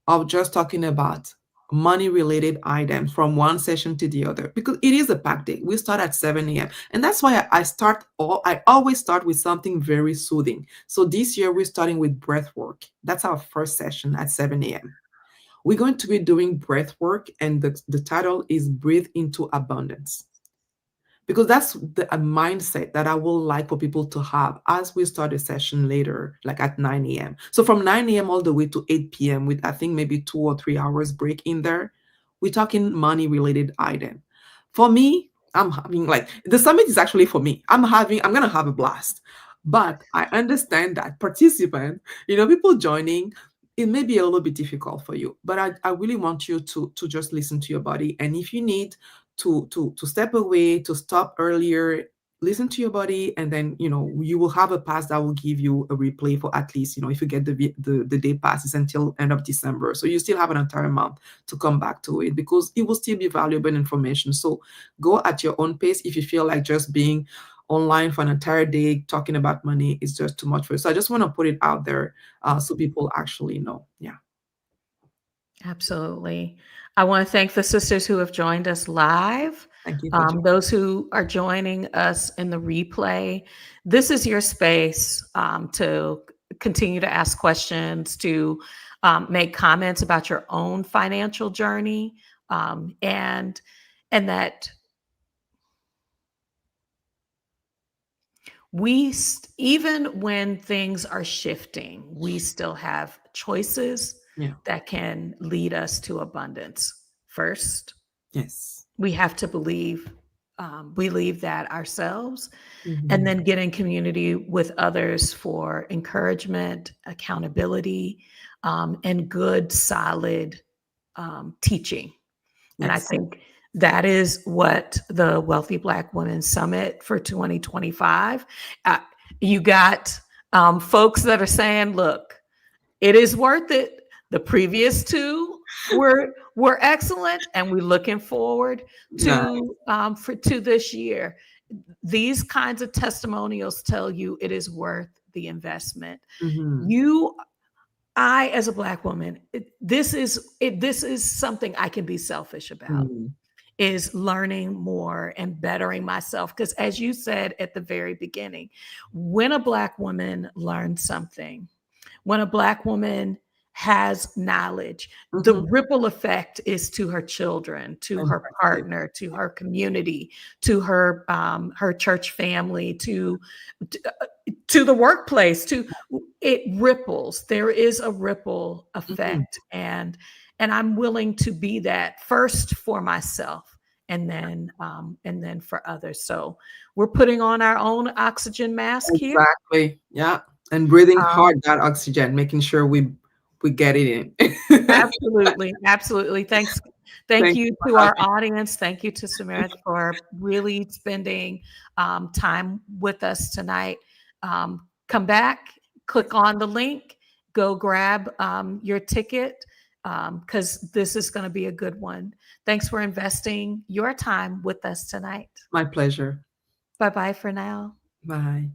of just talking about money related items from one session to the other, because it is a packed day. We start at 7 a.m. And that's why I always start with something very soothing. So this year we're starting with breath work. That's our first session at 7 a.m. We're going to be doing breath work, and the title is Breathe into Abundance. because that's a mindset that I will like for people to have as we start a session later, like at 9 a.m. So from 9 a.m. all the way to 8 p.m. with I think maybe 2 or 3 hours break in there, we're talking money related item. For me, I'm having like the summit is actually for me. I'm gonna have a blast. But I understand that participant, people joining, it may be a little bit difficult for you. But I really want you to just listen to your body. And if you need to step away, to stop earlier, listen to your body, and then you will have a pass that will give you a replay for at least, if you get the day passes until end of December. So you still have an entire month to come back to it, because it will still be valuable information. So go at your own pace. If you feel like just being online for an entire day talking about money is just too much for you. So I just want to put it out there, so people actually know. Yeah. Absolutely. I want to thank the sisters who have joined us live. Thank you for joining. Those who are joining us in the replay, this is your space to continue to ask questions, to make comments about your own financial journey, and that even when things are shifting, we still have choices Yeah. that can lead us to abundance. First, Yes. we have to believe that ourselves, Mhm. and then get in community with others for encouragement, accountability, and good, solid teaching. And I Yes. think that is what the Wealthy Black Women Summit for 2025. You got folks that are saying, "Look, it is worth it." The previous two were excellent, and we're looking forward to this year. These kinds of testimonials tell you it is worth the investment. Mhm. I, as a Black woman, this is something I can be selfish about, Mhm. is learning more and bettering myself. Because as you said at the very beginning, when a Black woman learns something, when a Black woman has knowledge, the Mhm. ripple effect is to her children, to her Impressive. partner, to her community, to her church family, to the workplace. It ripples. There is a ripple Mhm. effect, and I'm willing to be that first for myself, and then for others. So we're putting on our own oxygen mask here. Exactly. Yeah. And breathing Um, hard that oxygen, making sure we get it in. Absolutely, absolutely. Thank Thank you you for to having our me. audience. Thank you to Samira for really spending time with us tonight. Come back, click on the link, go grab your ticket, because this is going to be a good one. Thanks for investing your time with us tonight. My pleasure. Bye bye for now. Bye.